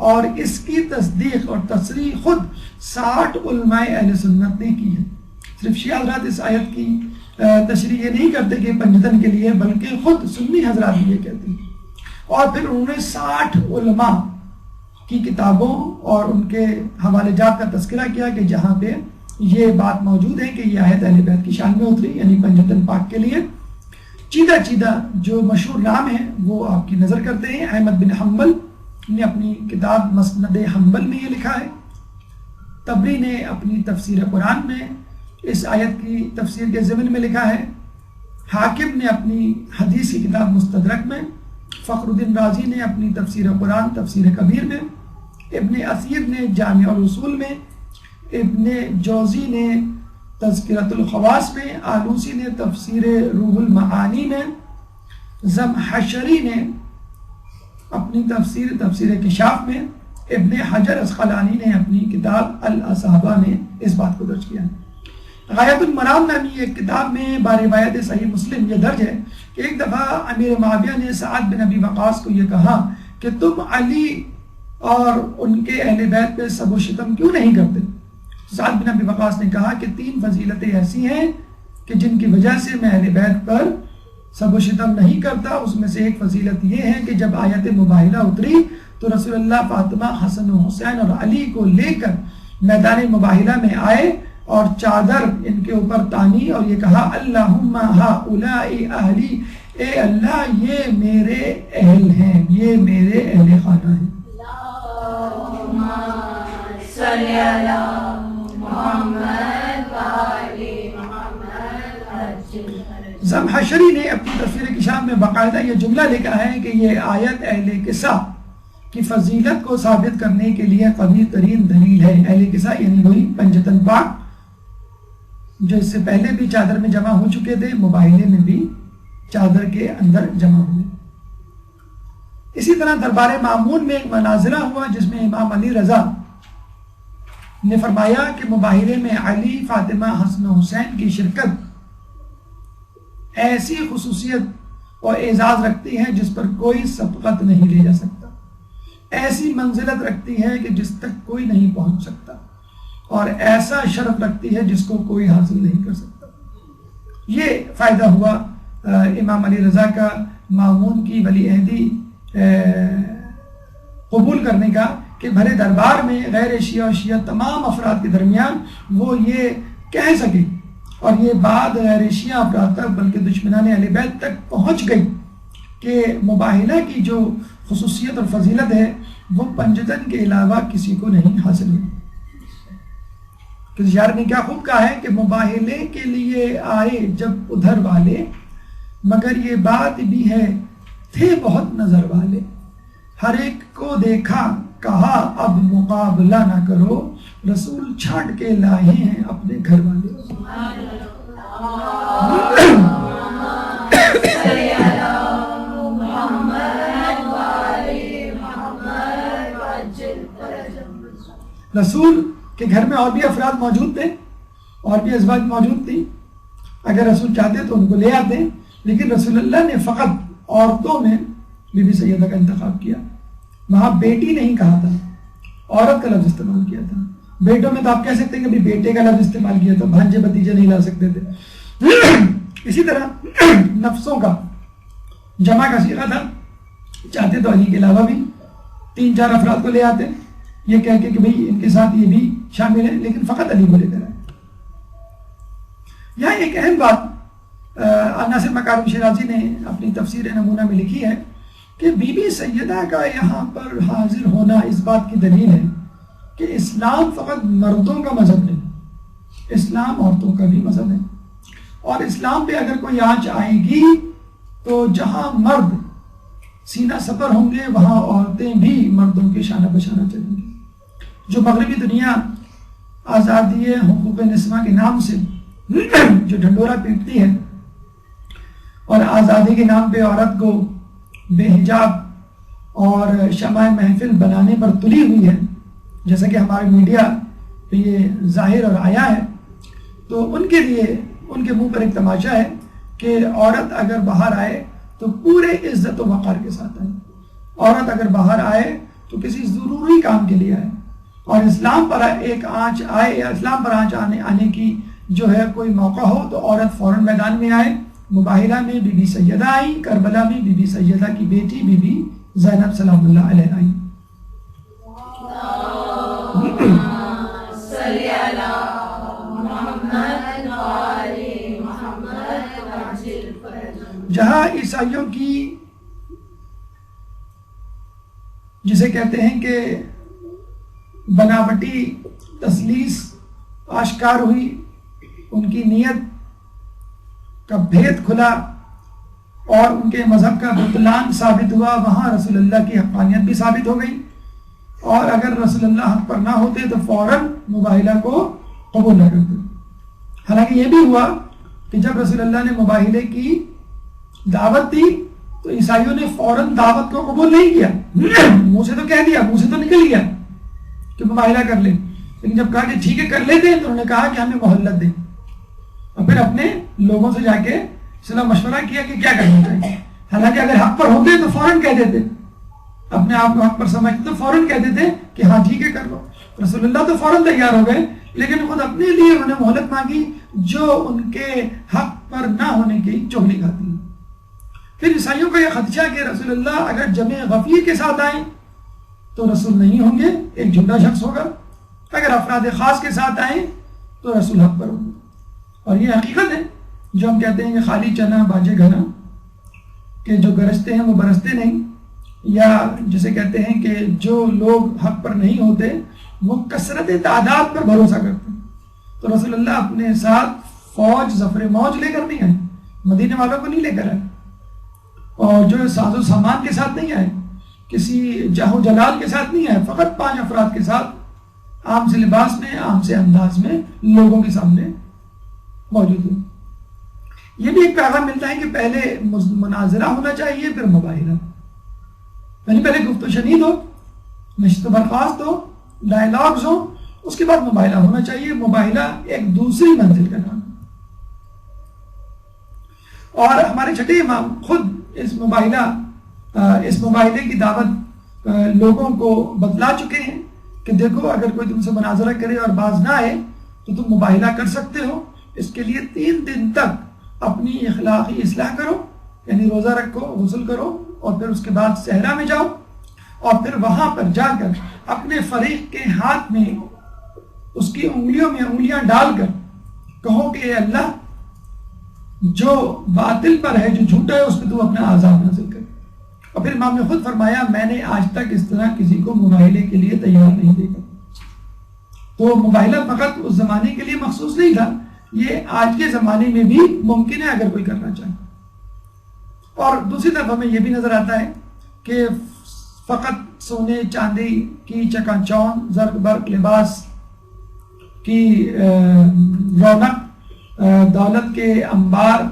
اور اس کی تصدیق اور تصریح خود 60 علماء اہل سنت نے کی ہے۔ صرف شیعہ حضرات اس آیت کی تشریح یہ نہیں کرتے کہ پنجتن کے لیے، بلکہ خود سنی حضرات بھی یہ کہتے ہیں، اور پھر انہوں نے 60 علماء کی کتابوں اور ان کے حوالے جات کا تذکرہ کیا کہ جہاں پہ یہ بات موجود ہے کہ یہ آیت اہل بیت کی شان میں اتری، یعنی پنجتن پاک کے لیے۔ چیدہ جو مشہور نام ہیں وہ آپ کی نظر کرتے ہیں. احمد بن حنبل نے اپنی کتاب مسند حنبل میں یہ لکھا ہے. طبری نے اپنی تفسیر قرآن میں اس آیت کی تفسیر کے ضمن میں لکھا ہے. حاکم نے اپنی حدیث کی کتاب مستدرک میں، فخر الدین رازی نے اپنی تفسیر قرآن تفسیر کبیر میں، ابن اثیر نے جامع الاصول میں، ابن جوزی نے تذکرۃ الخواص میں، آلوسی نے تفسیر روح المعانی میں، زمحشری نے اپنی تفسیر کشاف میں، ابن حجر اسقلانی نے اپنی کتاب الاصابہ میں اس بات کو درج کیا ہے. غایت المرام نامی ایک کتاب میں باروایت صحیح مسلم یہ درج ہے کہ ایک دفعہ امیر معاویہ نے سعد بن ابی وقاص کو یہ کہا کہ تم علی اور ان کے اہل بیت پہ سب و شتم کیوں نہیں کرتے؟ سعد بن ابی وقاص نے کہا کہ 3 فضیلتیں ایسی ہیں کہ جن کی وجہ سے میں اہل بیت پر سب و شتم نہیں کرتا. اس میں سے ایک فضیلت یہ ہے کہ جب آیت مباہلہ اتری تو رسول اللہ فاطمہ، حسن و حسین اور علی کو لے کر میدان مباہلہ میں آئے اور چادر ان کے اوپر تانی اور یہ کہا اللہم ہؤلاء اہلی، اے اللہ یہ میرے اہل ہیں، یہ میرے اہل خانہ ہیں. اللہم صلی علی محمد وآل محمد. زمحشری نے اپنی تفسیر کشاف میں باقاعدہ یہ جملہ لکھا ہے کہ یہ آیت اہل کسا کی فضیلت کو ثابت کرنے کے لیے قوی ترین دلیل ہے. اہل کسا یعنی وہی پنجتن پاک جو اس سے پہلے بھی چادر میں جمع ہو چکے تھے، مباہلے میں بھی چادر کے اندر جمع ہوئے. اسی طرح دربار مامون میں ایک مناظرہ ہوا جس میں امام علی رضا نے فرمایا کہ مباہلے میں علی، فاطمہ، حسن و حسین کی شرکت ایسی خصوصیت اور اعزاز رکھتی ہے جس پر کوئی سبقت نہیں لے جا سکتا، ایسی منزلت رکھتی ہے کہ جس تک کوئی نہیں پہنچ سکتا، اور ایسا شرف رکھتی ہے جس کو کوئی حاصل نہیں کر سکتا. یہ فائدہ ہوا امام علی رضا کا مامون کی ولی عہدی قبول کرنے کا کہ بھرے دربار میں غیر شیعہ اور شیعہ تمام افراد کے درمیان وہ یہ کہہ سکے، اور یہ بات غیر شیعہ افراد تک بلکہ دشمنان اہل بیت تک پہنچ گئی کہ مباہلہ کی جو خصوصیت اور فضیلت ہے وہ پنجتن کے علاوہ کسی کو نہیں حاصل ہوئی. کسی شاعر نے کیا خوب کہا ہے کہ مباہلے کے لیے آئے جب ادھر والے، مگر یہ بات بھی ہے تھے بہت نظر والے، ہر ایک کو دیکھا کہا اب مقابلہ نہ کرو، رسول چھانٹ کے لائے ہیں اپنے گھر والے. رسول کے گھر میں اور بھی افراد موجود تھے، اور بھی ازواج موجود تھی، اگر رسول چاہتے تو ان کو لے آتے، لیکن رسول اللہ نے فقط عورتوں میں بی بی سیدہ کا انتخاب کیا. وہاں بیٹی نہیں کہا تھا، عورت کا لفظ استعمال کیا تھا. بیٹوں میں تو آپ کہہ سکتے ہیں کہ بھی بیٹے کا لفظ استعمال کیا تھا، بھانجے بتیجے نہیں لا سکتے تھے. اسی طرح نفسوں کا جمع کا صیغہ تھا، چاہتے تو علی کے علاوہ بھی 3-4 افراد کو لے آتے، یہ کہہ کے کہ بھئی ان کے ساتھ یہ بھی شامل ہے، لیکن فقط علی کو لے کر آئے. یہاں ایک اہم بات ناصر مکارم شیرازی نے اپنی تفسیر نمونہ میں لکھی ہے کہ بی بی سیدہ کا یہاں پر حاضر ہونا اس بات کی دلیل ہے کہ اسلام فقط مردوں کا مذہب نہیں، اسلام عورتوں کا بھی مذہب ہے. اور اسلام پہ اگر کوئی آنچ آئے گی تو جہاں مرد سینہ سپر ہوں گے وہاں عورتیں بھی مردوں کے شانہ بشانہ چلیں گی. جو مغربی دنیا آزادی حقوق نسواں کے نام سے جو ڈھنڈورا پیٹتی ہے اور آزادی کے نام پہ عورت کو بے حجاب اور شمع محفل بنانے پر تلی ہوئی ہے، جیسا کہ ہمارے میڈیا پہ یہ ظاہر اور آیا ہے، تو ان کے لیے ان کے منہ پر ایک تماشا ہے کہ عورت اگر باہر آئے تو پورے عزت و وقار کے ساتھ آئے. عورت اگر باہر آئے تو کسی ضروری کام کے لیے آئے، اور اسلام پر ایک آنچ آئے یا اسلام پر آنچ آنے کی جو ہے کوئی موقع ہو تو عورت فوراً میدان میں آئے. مباہلہ میں بی بی سیدہ آئی، کربلا میں بی بی سیدہ کی بیٹی بی بی زینب سلام اللہ علیہ آئی. جہاں عیسائیوں کی جسے کہتے ہیں کہ بناوٹی تثلیث آشکار ہوئی، ان کی نیت کا بھید کھلا اور ان کے مذہب کا بطلان ثابت ہوا، وہاں رسول اللہ کی حقانیت بھی ثابت ہو گئی، اور اگر رسول اللہ حق پر نہ ہوتے تو فوراً مباہلہ کو قبول نہ کرتے۔ حالانکہ یہ بھی ہوا کہ جب رسول اللہ نے مباہلے کی دعوت دی تو عیسائیوں نے فوراً دعوت کو قبول نہیں کیا، منہ سے تو کہہ دیا، منہ سے تو نکل گیا کہ مباہلہ کر لیں، لیکن جب کہا کہ ٹھیک ہے کر لیتے تو انہوں نے کہا کہ ہمیں مہلت دیں، اور پھر اپنے لوگوں سے جا کے صلاح مشورہ کیا کہ کیا کرنا چاہیے۔ حالانکہ اگر حق پر ہوتے تو فوراً کہہ دیتے، اپنے آپ کو حق پر سمجھتے تو فوراً کہہ دیتے کہ ہاں ٹھیک ہے کر لو۔ رسول اللہ تو فوراً تیار ہو گئے، لیکن خود اپنے لیے انہوں نے مہلت مانگی جو ان کے حق پر نہ ہونے کی چغلی کھاتی ہے۔ پھر عیسائیوں کا یہ خدشہ کہ رسول اللہ اگر جمع غفیر کے ساتھ آئیں تو رسول نہیں ہوں گے، ایک جھوٹا شخص ہوگا، اگر افراد خاص کے ساتھ آئیں تو رسول حق پر ہوں گے۔ اور یہ حقیقت ہے جو ہم کہتے ہیں کہ خالی چنا باجے گھنا، کہ جو گرجتے ہیں وہ برستے نہیں، یا جسے کہتے ہیں کہ جو لوگ حق پر نہیں ہوتے وہ کثرت تعداد پر بھروسہ کرتے ہیں۔ تو رسول اللہ اپنے ساتھ فوج ظفر موج لے کر نہیں آئے، مدینے والوں کو نہیں لے کر آئے، اور جو ساز و سامان کے ساتھ نہیں آئے، کسی جاہ و جلال کے ساتھ نہیں آئے، فقط 5 افراد کے ساتھ عام سے لباس میں، عام سے انداز میں لوگوں کے سامنے موجود ہوئے۔ یہ بھی ایک پیغام ملتا ہے کہ پہلے مناظرہ ہونا چاہیے، پھر مباہلہ، یعنی پہلے گفت و شنید ہو، نشست و برخاست ہو، ڈائلاگز ہو، اس کے بعد مباہلہ ہونا چاہیے۔ مباہلہ ایک دوسری منزل کا نام ہے، اور ہمارے چھٹے امام خود اس مباہلے کی دعوت لوگوں کو بتلا چکے ہیں کہ دیکھو اگر کوئی تم سے مناظرہ کرے اور باز نہ آئے تو تم مباہلہ کر سکتے ہو، اس کے لیے 3 دن تک اپنی اخلاقی اصلاح کرو، یعنی روزہ رکھو، غسل کرو، اور پھر اس کے بعد صحرا میں جاؤ، اور پھر وہاں پر جا کر اپنے فریق کے ہاتھ میں اس کی انگلیوں میں انگلیاں ڈال کر کہو کہ اے اللہ، جو باطل پر ہے، جو جھوٹا ہے، اس پہ تو اپنا عذاب نازل کر۔ اور پھر امام نے خود فرمایا میں نے آج تک اس طرح کسی کو مباہلے کے لیے تیار نہیں دیکھا۔ تو مباہلہ فقط اس زمانے کے لیے مخصوص نہیں تھا، یہ آج کے زمانے میں بھی ممکن ہے اگر کوئی کرنا چاہے۔ اور دوسری طرف ہمیں یہ بھی نظر آتا ہے کہ فقط سونے چاندی کی چکا چوند، زرق برق لباس کی رونق، دولت کے انبار،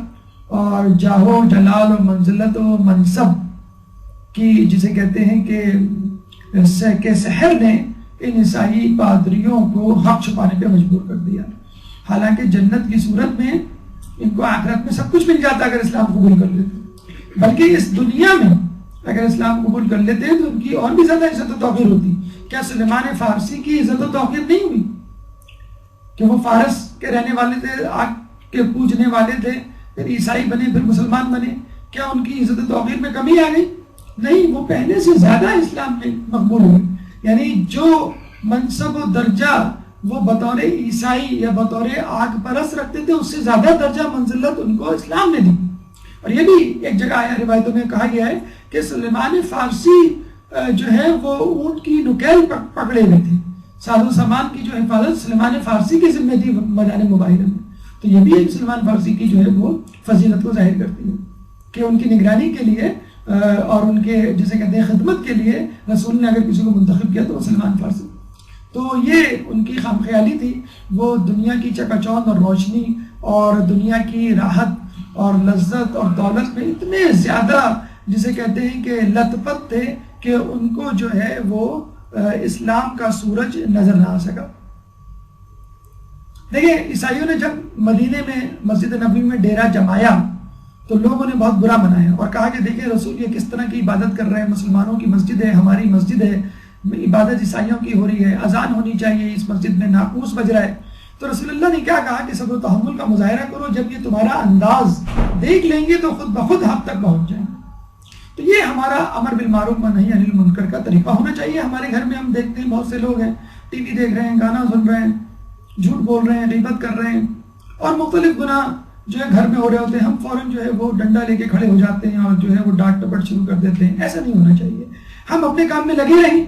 اور جاہ و جلال و منزلت و منصب کی جسے کہتے ہیں کہ سحر نے ان عیسائی پادریوں کو حق چھپانے پہ مجبور کر دیا۔ حالانکہ جنت کی صورت میں ان کو آخرت میں سب کچھ مل جاتا اگر اسلام قبول کر لیتے، بلکہ اس دنیا میں اگر اسلام قبول کر لیتے تو ان کی اور بھی زیادہ عزت و توقیر ہوتی۔ کیا سلیمان فارسی کی عزت و توقیر نہیں ہوئی کہ وہ فارس کے رہنے والے تھے، آگ کے پوجنے والے تھے، پھر عیسائی بنے، پھر مسلمان بنے؟ کیا ان کی عزت و توقیر میں کمی آ گئی؟ نہیں، وہ پہلے سے زیادہ اسلام میں مقبول ہوئے۔ یعنی جو منصب و درجہ وہ بطور عیسائی یا بطور آگ پرست رکھتے تھے، اس سے زیادہ درجہ منزلت ان کو اسلام نے دی۔ اور یہ بھی ایک جگہ آیا روایتوں میں کہا گیا ہے کہ سلیمان فارسی جو ہے وہ اونٹ کی نکیل پکڑے ہوئے تھے، ساز و سامان کی جو حفاظت سلیمان فارسی کی ذمہ تھی میدان مباہلہ میں۔ تو یہ بھی ایک سلیمان فارسی کی جو ہے وہ فضیلت کو ظاہر کرتی ہے کہ ان کی نگرانی کے لیے اور ان کے جسے کہتے ہیں خدمت کے لیے رسول نے اگر کسی کو منتخب کیا تو وہ سلیمان فارسی۔ تو یہ ان کی خام خیالی تھی، وہ دنیا کی چکا چوند اور روشنی اور دنیا کی راحت اور لذت اور دولت میں اتنے زیادہ جسے کہتے ہیں کہ لت پت تھے کہ ان کو جو ہے وہ اسلام کا سورج نظر نہ آ سکا۔ دیکھیں، عیسائیوں نے جب مدینے میں مسجد نبوی میں ڈیرا جمایا تو لوگوں نے بہت برا منایا اور کہا کہ دیکھیں رسول یہ کس طرح کی عبادت کر رہے ہیں، مسلمانوں کی مسجد ہے، ہماری مسجد ہے، عبادت عیسائیوں کی ہو رہی ہے، اذان ہونی چاہیے، اس مسجد میں ناقوس بج رہا ہے۔ تو رسول اللہ نے کیا کہا کہ صبر و تحمل کا مظاہرہ کرو، جب یہ تمہارا انداز دیکھ لیں گے تو خود بخود حق تک پہنچ جائیں گے۔ تو یہ ہمارا امر بالمعروف و نہی عن المنکر کا طریقہ ہونا چاہیے۔ ہمارے گھر میں ہم دیکھتے ہیں بہت سے لوگ ہیں ٹی وی دیکھ رہے ہیں، گانا سن رہے ہیں، جھوٹ بول رہے ہیں، غیبت کر رہے ہیں اور مختلف گناہ جو ہے گھر میں ہو رہے ہوتے ہیں ہم فوراً جو ہے وہ ڈنڈا لے کے کھڑے ہو جاتے ہیں اور جو ہے وہ ڈانٹ ٹپٹ شروع کر دیتے ہیں. ایسا نہیں ہونا چاہیے. ہم اپنے کام میں لگے رہیں.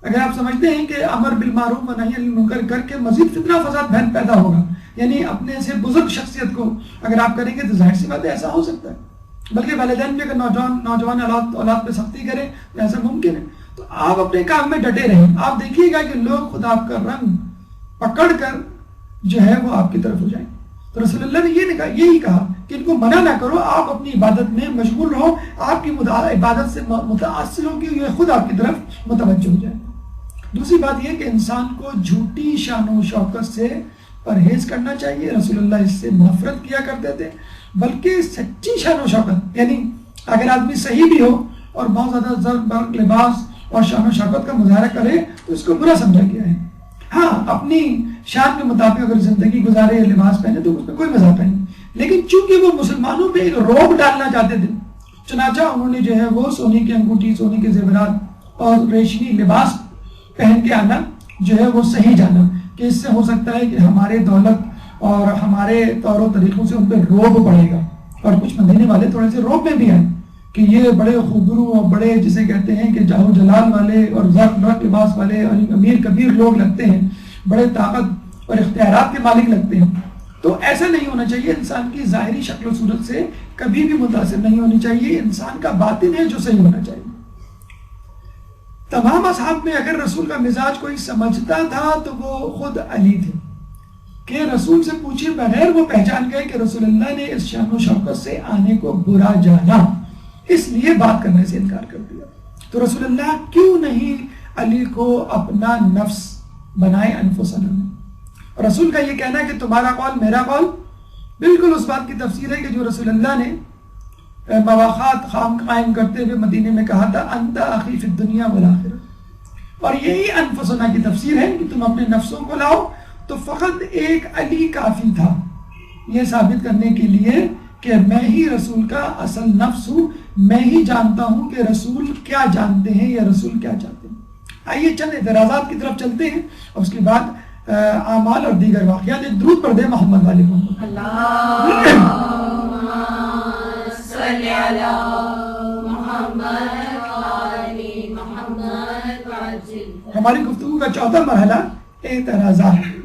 اگر آپ سمجھتے ہیں کہ امر بالمعروف و نہی عن المنکر کر کے مزید فتنہ فساد بہن پیدا ہوگا, یعنی اپنے سے بزرگ شخصیت کو اگر آپ کریں گے تو ظاہر سی بات ہے ایسا ہو سکتا ہے. بلکہ والدین بھی اگر نوجوان اولاد پہ سختی کرے تو ایسا ممکن ہے. تو آپ اپنے کام میں ڈٹے رہیں. آپ دیکھیے گا کہ لوگ خود آپ کا رنگ پکڑ کر جو ہے وہ آپ کی طرف ہو جائیں. تو رسول اللہ نے یہی کہا کہ ان کو منع نہ کرو, آپ اپنی عبادت میں مشغول رہو, آپ کی عبادت سے متاثر ہو کہ یہ خود آپ کی طرف متوجہ ہو جائے. دوسری بات یہ کہ انسان کو جھوٹی شان و شوکت سے پرہیز کرنا چاہیے. رسول اللہ اس سے نفرت کیا کرتے تھے. بلکہ سچی شان و شوکت, یعنی اگر آدمی صحیح بھی ہو اور بہت زیادہ زر لباس اور شان و شوکت کا مظاہرہ کرے تو اس کو برا سمجھا گیا ہے. ہاں, اپنی شان کے مطابق اگر زندگی گزارے, لباس پہنے تو اس میں کوئی مذاق نہیں. لیکن چونکہ وہ مسلمانوں پہ ایک روب ڈالنا چاہتے تھے, چنانچہ انہوں نے جو ہے وہ سونے کی انگوٹھی, سونے کے زیورات اور ریشمی لباس پہن کے آنا جو ہے وہ صحیح جانا کہ اس سے ہو سکتا ہے کہ ہمارے دولت اور ہمارے طور و طریقوں سے ان پہ روب پڑے گا. اور کچھ مدینے والے تھوڑے سے روب میں بھی ہیں کہ یہ بڑے خوبرو اور بڑے جسے کہتے ہیں کہ جاہو جلال والے اور رق لباس والے اور امیر کبیر لوگ لگتے ہیں, بڑے طاقت اور اختیارات کے مالک لگتے ہیں. تو ایسا نہیں ہونا چاہیے. انسان کی ظاہری شکل و صورت سے کبھی بھی متاثر نہیں ہونی چاہیے. انسان کا باطن ہے جو صحیح ہونا چاہیے. تمام اصحاب میں اگر رسول کا مزاج کوئی سمجھتا تھا تو وہ خود علی تھے کہ رسول سے پوچھے بغیر وہ پہچان گئے کہ رسول اللہ نے اس شان و شوکت سے آنے کو برا جانا, اس لیے بات کرنے سے انکار کر دیا. تو رسول اللہ کیوں نہیں علی کو اپنا نفس بنائے انفسنا میں. رسول کا یہ کہنا ہے کہ تمہارا قول میرا قول بالکل اس بات کی تفسیر ہے کہ جو رسول اللہ نے مواخات قائم کرتے ہوئے مدینے میں کہا تھا انت اخی فی الدنیا والآخرہ. اور یہی انفسنا کی تفسیر ہے کہ تم اپنے نفسوں کو لاؤ. تو فقط ایک علی کافی تھا یہ ثابت کرنے کے لیے کہ میں ہی رسول کا اصل نفس ہوں, میں ہی جانتا ہوں کہ رسول کیا جانتے ہیں یا رسول کیا چاہتے ہیں. آئیے چند اعتراضات کی طرف چلتے ہیں اور اس کے بعد اعمال اور دیگر واقعات. ایک درود پڑھ دیں محمد والے محمد. صلی علی محمد وعلی محمد. ہماری گفتگو کا چوتھا مرحلہ اعتراضات.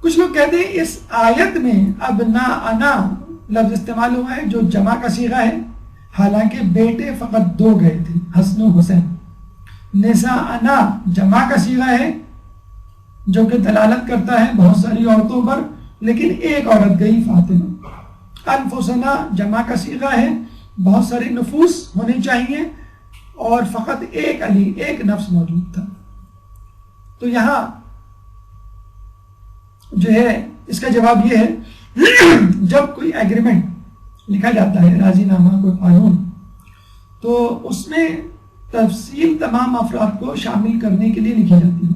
کچھ لوگ کہتے ہیں اس آیت میں ابناءنا لفظ استعمال ہوا ہے جو جمع کا صیغہ ہے, حالانکہ بیٹے فقط 2 گئے تھے, حسن و حسین. نساءنا جمع کا صیغہ ہے جو کہ دلالت کرتا ہے بہت ساری عورتوں پر, لیکن ایک عورت گئی فاطمہ. انفسنا جمع کا صیغہ ہے, بہت سارے نفوس ہونے چاہیے اور فقط ایک علی, ایک نفس موجود تھا. تو یہاں جو ہے اس کا جواب یہ ہے جب کوئی ایگریمنٹ لکھا جاتا ہے, راضی نامہ, کوئی قانون, تو اس میں تفصیل تمام افراد کو شامل کرنے کے لیے لکھی جاتی ہے.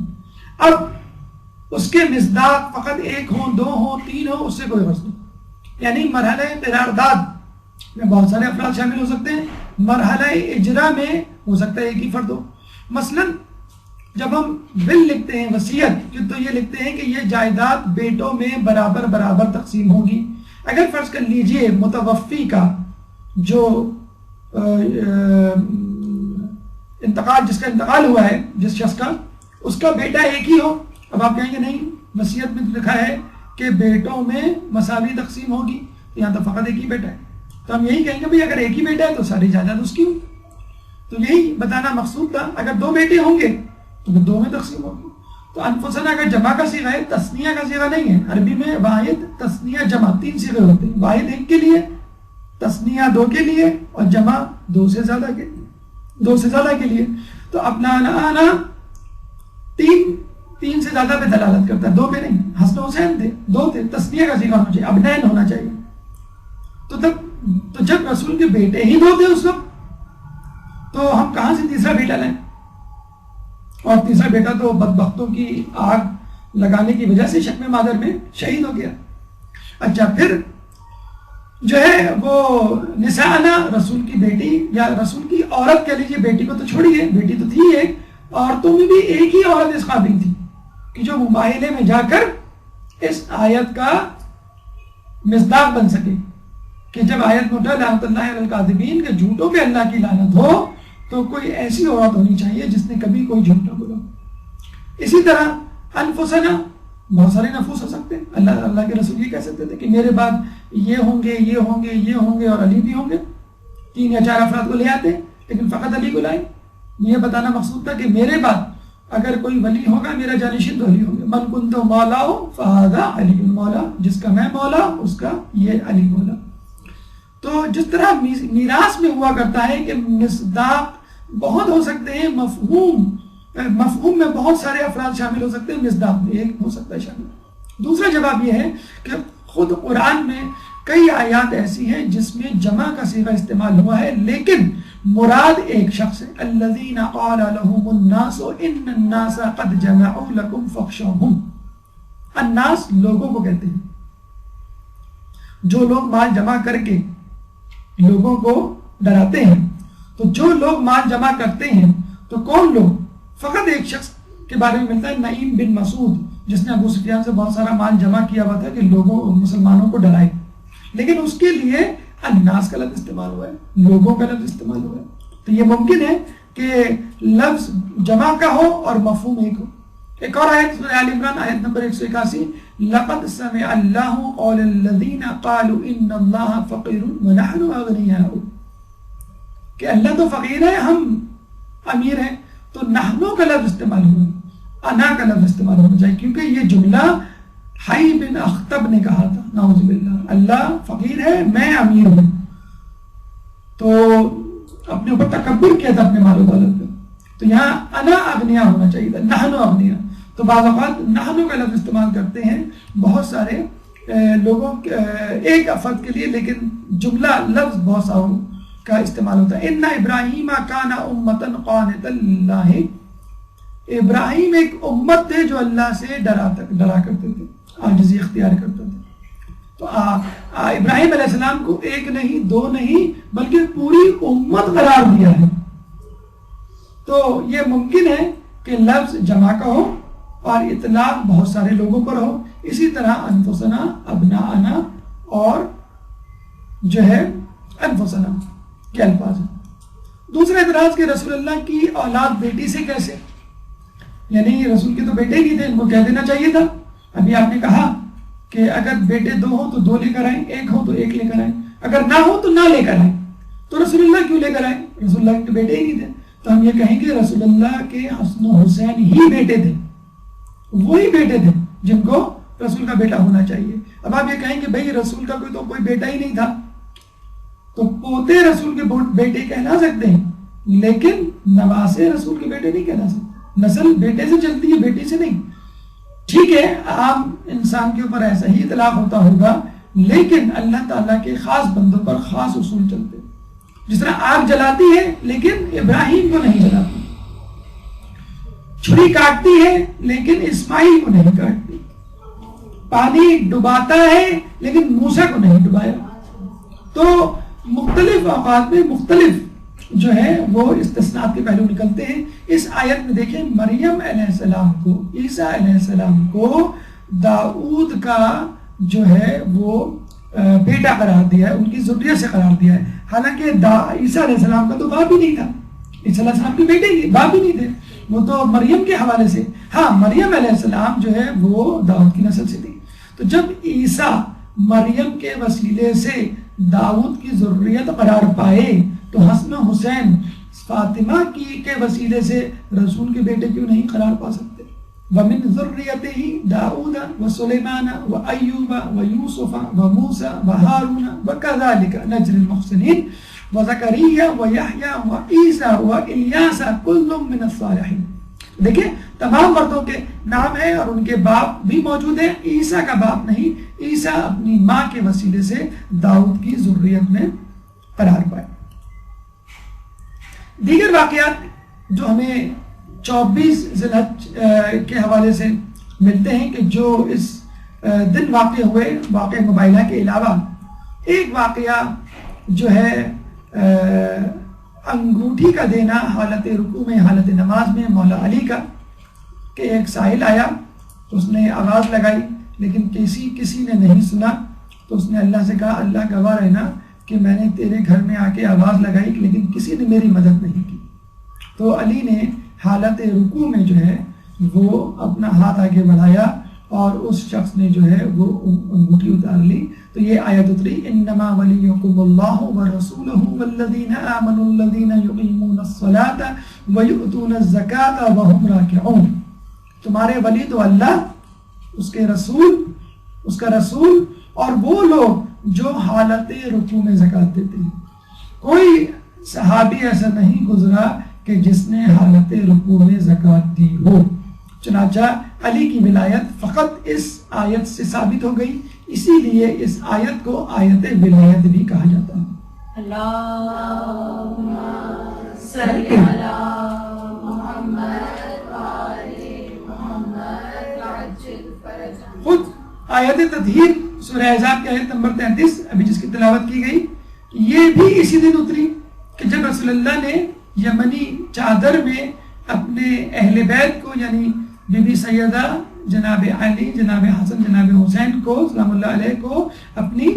اب اس کے مصداق فقط 1 ہوں, 2 ہوں, 3 ہوں, اس سے کوئی غرض نہیں. یعنی مرحلہ قرارداد میں بہت سارے افراد شامل ہو سکتے ہیں, مرحلہ اجرا میں ہو سکتا ہے ایک ہی فرد ہو. مثلا جب ہم بل لکھتے ہیں وصیت, تو یہ لکھتے ہیں کہ یہ جائیداد بیٹوں میں برابر برابر تقسیم ہوگی. اگر فرض کر لیجئے متوفی کا جو انتقال, جس کا انتقال ہوا ہے, جس شخص کا, اس کا بیٹا ایک ہی ہو. اب آپ کہیں گے نہیں, وصیت میں تو لکھا ہے کہ بیٹوں میں مساوی تقسیم ہوگی, یہاں تو فقط ایک ہی بیٹا ہے. تو ہم یہی کہیں گے بھئی اگر ایک ہی بیٹا ہے تو ساری جائیداد اس کی ہو. تو یہی بتانا مقصود تھا. اگر 2 بیٹے ہوں گے تو 2 میں تقسیم ہوگی. تو انفسنا کا جمع کا صیغہ ہے, تثنیہ کا صیغہ نہیں ہے. عربی میں واحد, تثنیہ, جمع 3 صیغے ہوتے ہیں. واحد 1 کے لیے, تثنیہ 2 کے لیے اور جمع 2 سے زیادہ کے لیے. تو ابناءنا 3 سے زیادہ پہ دلالت کرتا ہے, 2 پہ نہیں. حسن حسین تھے, 2 تھے, تثنیہ کا صیغہ ہونا چاہیے, ابنین ہونا چاہیے. تو جب رسول کے بیٹے ہی 2 تھے اس وقت, تو ہم کہاں سے تیسرا بیٹا لیں؟ اور تیسرا بیٹا تو بدبختوں کی آگ لگانے کی وجہ سے شکم مادر میں شہید ہو گیا. اچھا, پھر جو ہے وہ نساءنا, رسول کی بیٹی یا رسول کی عورت کہہ لیجیے, بیٹی کو تو چھوڑیے, بیٹی تو تھی ایک, عورتوں میں بھی ایک ہی عورت اس قابل تھی کہ جو مباہلے میں جا کر اس آیت کا مصداق بن سکے کہ جب آیت میں اٹھا لعنت اللہ علی الکاذبین کہ جھوٹوں پہ اللہ کی لعنت ہو، تو کوئی ایسی عورت ہونی چاہیے جس نے کبھی کوئی جھوٹ نہ بولا۔ اسی طرح انفسنا، بہت سارے نفوس ہو سکتے ہیں، اللہ کے رسول یہ کہہ سکتے تھے کہ میرے بعد یہ ہوں گے، یہ ہوں گے، یہ ہوں گے اور علی بھی ہوں گے، 3 یا 4 افراد کو لے آتے، لیکن فقط علی کو لائے۔ یہ بتانا مقصود تھا کہ میرے بعد اگر کوئی ولی ہوگا میرا جانشین تو علی ہوں گے، من کنت مولا فہذا علی مولا، جس کا میں مولا اس کا یہ علی مولا۔ تو جس طرح میراث میں ہوا کرتا ہے کہ مصداق بہت ہو سکتے ہیں، مفہوم میں بہت سارے افراد شامل ہو سکتے ہیں، مصداق میں ایک ہو سکتا ہے شامل۔ دوسرا جواب یہ ہے کہ خود قرآن میں کئی آیات ایسی ہیں جس میں جمع کا صیغہ استعمال ہوا ہے، لیکن مراد ایک شخص ہے، الذین قال لهم الناس ان الناس قد جمعوا لكم فاخشوهم۔ الناس لوگوں کو کہتے ہیں، جو لوگ مال جمع کر کے لوگوں کو ڈراتے ہیں۔ تو جو لوگ مال جمع کرتے ہیں تو کون لوگ؟ فقط ایک شخص کے بارے میں ملتا ہے، نعیم بن مسعود، جس نے ابو سفیان سے بہت سارا مال جمع کیا ہوا تھا کہ لوگوں مسلمانوں کو ڈرائے، لیکن اس کے لیے الناس کا لفظ استعمال ہوا ہے، لوگوں کا لفظ استعمال ہوا ہے۔ تو یہ ممکن ہے کہ لفظ جمع کا ہو اور مفہوم ایک ہو۔ ایک اور آیت سورہ آل عمران آیت نمبر 181، لقد سمع اللہ قول الذین قالوا ان اللہ فقیر ونحن اغنیاء، کہ اللہ تو فقیر ہے ہم امیر ہیں، تو نحنو کا لفظ استعمال ہوا، انا کا لفظ استعمال ہونا چاہیے، کیونکہ یہ جملہ حی بن اخطب نے کہا تھا، نعوذ باللہ، اللہ فقیر ہے میں امیر ہوں، تو اپنے اوپر تکبر کیا تھا اپنے مال و دولت پہ، تو یہاں انا اغنیا ہونا چاہیے تھا، نحنو اغنیا۔ تو بعض اوقات نحنو کا لفظ استعمال کرتے ہیں بہت سارے لوگوں ایک افراد کے لیے، لیکن جملہ لفظ بہت ساروں کا استعمال ہوتا ہے۔ ان ابراہیم کان امتا قانتا للہ، ابراہیم ایک امت تھے جو اللہ سے ڈرا کرتے تھے، عاجزی اختیار کرتے تھے۔ تو ابراہیم علیہ السلام کو ایک نہیں، 2 نہیں، بلکہ پوری امت قرار دیا ہے۔ تو یہ ممکن ہے کہ لفظ جمع کا ہو اور اطلاق بہت سارے لوگوں پر ہو۔ اسی طرح انفسنا، ابناءنا اور جو ہے انفسنا کے الفاظ ہیں۔ دوسرا اعتراض کہ رسول اللہ کی اولاد بیٹی سے کیسے، یعنی رسول کے تو بیٹے نہیں تھے، ان کو کہہ دینا چاہیے تھا۔ ابھی آپ نے کہا کہ اگر بیٹے 2 ہوں تو 2 لے کر آئیں، 1 ہو تو 1 لے کر آئیں، اگر نہ ہو تو نہ لے کر آئیں، تو رسول اللہ کیوں لے کر آئیں؟ رسول اللہ کے بیٹے ہی نہیں تھے۔ تو ہم یہ کہیں گے رسول اللہ کے حسن و حسین ہی بیٹے تھے، وہی بیٹے تھے جن کو رسول کا بیٹا ہونا چاہیے۔ اب آپ یہ کہیں کہ بھئی رسول کا کوئی بیٹا ہی نہیں تھا، تو پوتے رسول کے بیٹے کہلا سکتے ہیں، لیکن نواسے رسول کے بیٹے نہیں کہلا سکتے۔ نسل بیٹے سے چلتی ہے، بیٹی سے نہیں۔ ٹھیک ہے، عام انسان کے اوپر ایسا ہی اطلاق ہوتا ہوگا، لیکن اللہ تعالیٰ کے خاص بندوں پر خاص اصول چلتے ہیں۔ جس طرح آگ جلاتی ہے لیکن ابراہیم کو نہیں جلاتی، چھری کاٹتی ہے لیکن اسماعیل کو نہیں کاٹتی، پانی ڈباتا ہے لیکن موسیٰ کو نہیں ڈبایا۔ تو مختلف اوقات میں مختلف جو ہے وہ استثناءات کے پہلو نکلتے ہیں۔ اس آیت میں دیکھیں، مریم علیہ السلام کو، عیسیٰ علیہ السلام کو داؤد کا جو ہے وہ بیٹا قرار دیا ہے، ان کی ذریت سے قرار دیا ہے، حالانکہ عیسیٰ علیہ السلام کا تو باپ ہی نہیں تھا، عیسیٰ علیہ السلام کے بیٹے باپ ہی نہیں تھے، وہ تو مریم کے حوالے سے۔ ہاں، مریم علیہ السلام جو ہے وہ داؤد کی نسل سے تھی۔ تو جب عیسیٰ مریم کے وسیلے سے داؤد کی ذریت قرار پائے تو حسن و حسین فاطمہ کے وسیلے سے رسول کے بیٹے کیوں نہیں قرار پا سکتے؟ وَمِن ذُرِّيَّتِهِ دَاؤُدَ وَسُلَيْمَانَ وَأَيُّوبَ وَيُوسُفَ وَمُوسَى وَهَارُونَ وَكَذَلِكَ نَجْزِي الْمُحْسِنِينَ وَزَكَرِيَّا وَيَحْيَىٰ وَعِيسَىٰ وَإِلْيَاسَ كُلٌّ مِّنَ الصَّالِحِينَ۔ دیکھیں، تمام مردوں کے نام ہیں اور ان کے باپ بھی موجود ہیں، عیسیٰ کا باپ نہیں، عیسیٰ اپنی ماں کے وسیلے سے داؤد کی ذریت میں قرار پائے۔ دیگر واقعات جو ہمیں 24 ذی الحج کے حوالے سے ملتے ہیں کہ جو اس دن واقع ہوئے، واقع مبائنہ کے علاوہ ایک واقعہ جو ہے انگوٹھی کا دینا حالت رکوع میں، حالت نماز میں مولا علی کا، کہ ایک سائل آیا، اس نے آواز لگائی لیکن کسی نے نہیں سنا، تو اس نے اللہ سے کہا اللہ گواہ رہنا کہ میں نے تیرے گھر میں آ کے آواز لگائی لیکن کسی نے میری مدد نہیں کی. تو علی نے حالت رکوع میں جو ہے وہ اپنا ہاتھ آگے بڑھایا اور اس شخص نے جو ہے وہ انگوٹھی اتار لی. تو یہ آیت اتری انما ولیکم اللہ ورسولہ والذین آمنوا الذین یقیمون الصلاة ویؤتون الزکاة وهم راکعون. تمہارے ولی تو اللہ، اس کا رسول اور وہ لوگ جو حالت رکوع میں زکوٰۃ دیتے ہیں. کوئی صحابی ایسا نہیں گزرا کہ جس نے حالت رکوع میں زکوٰۃ دی ہو. چنانچہ علی کی ولایت فقط اس آیت سے ثابت ہو گئی، اسی لیے اس آیت کو آیت ولایت بھی کہا جاتا ہے. اللہم صلی علی محمد وآل محمد وعجل فرجہ. خود آیت تطہیر سورہ احزاب کی آیت نمبر 33 ابھی جس کی تلاوت کی گئی، یہ بھی اسی دن اتری کہ جب رسول اللہ نے یمنی چادر میں اپنے اہل بیت کو یعنی بی بی سیدہ جناب علی، جناب حسن، جناب حسین کو سلام اللہ علیہ کو اپنی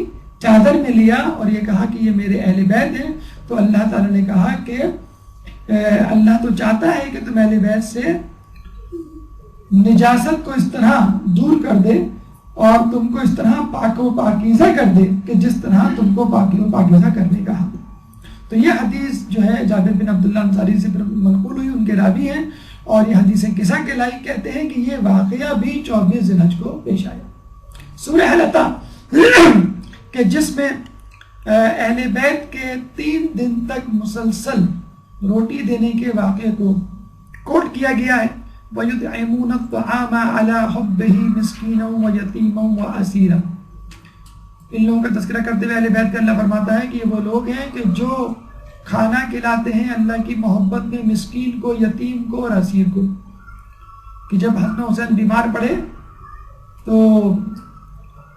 چادر میں لیا اور یہ کہا کہ یہ میرے اہل بیت ہیں، تو اللہ تعالیٰ نے کہا کہ اللہ تو چاہتا ہے کہ تم اہل بیت سے نجاست کو اس طرح دور کر دے اور تم کو اس طرح پاک و پاکیزہ کر دے کہ جس طرح تم کو پاکی و پاکیزہ کرنے کا حق. تو یہ حدیث جو ہے جابر بن عبداللہ انصاری سے منقول ہوئی، ان کے راوی ہیں، اور یہ حدیث قصہ کے لائق کہتے ہیں کہ یہ واقعہ بھی 24 ذی الحج کو پیش آیا. سورہ حلقہ کہ جس میں اہل بیت کے 3 دن تک مسلسل روٹی دینے کے واقعے کو کوٹ کیا گیا ہے. وَيُطْعِمُونَ الطَّعَامَ عَلَى حُبِّهِ مِسْكِينًا وَيَتِيمًا وَأَسِيرًا. ان لوگوں کا تذکرہ کرتے ہوئے اہل بیت کا اللہ فرماتا ہے کہ یہ وہ لوگ ہیں کہ جو کھانا کھلاتے ہیں اللہ کی محبت میں مسکین کو، یتیم کو اور اسیر کو. کہ جب حسن حسین بیمار پڑے تو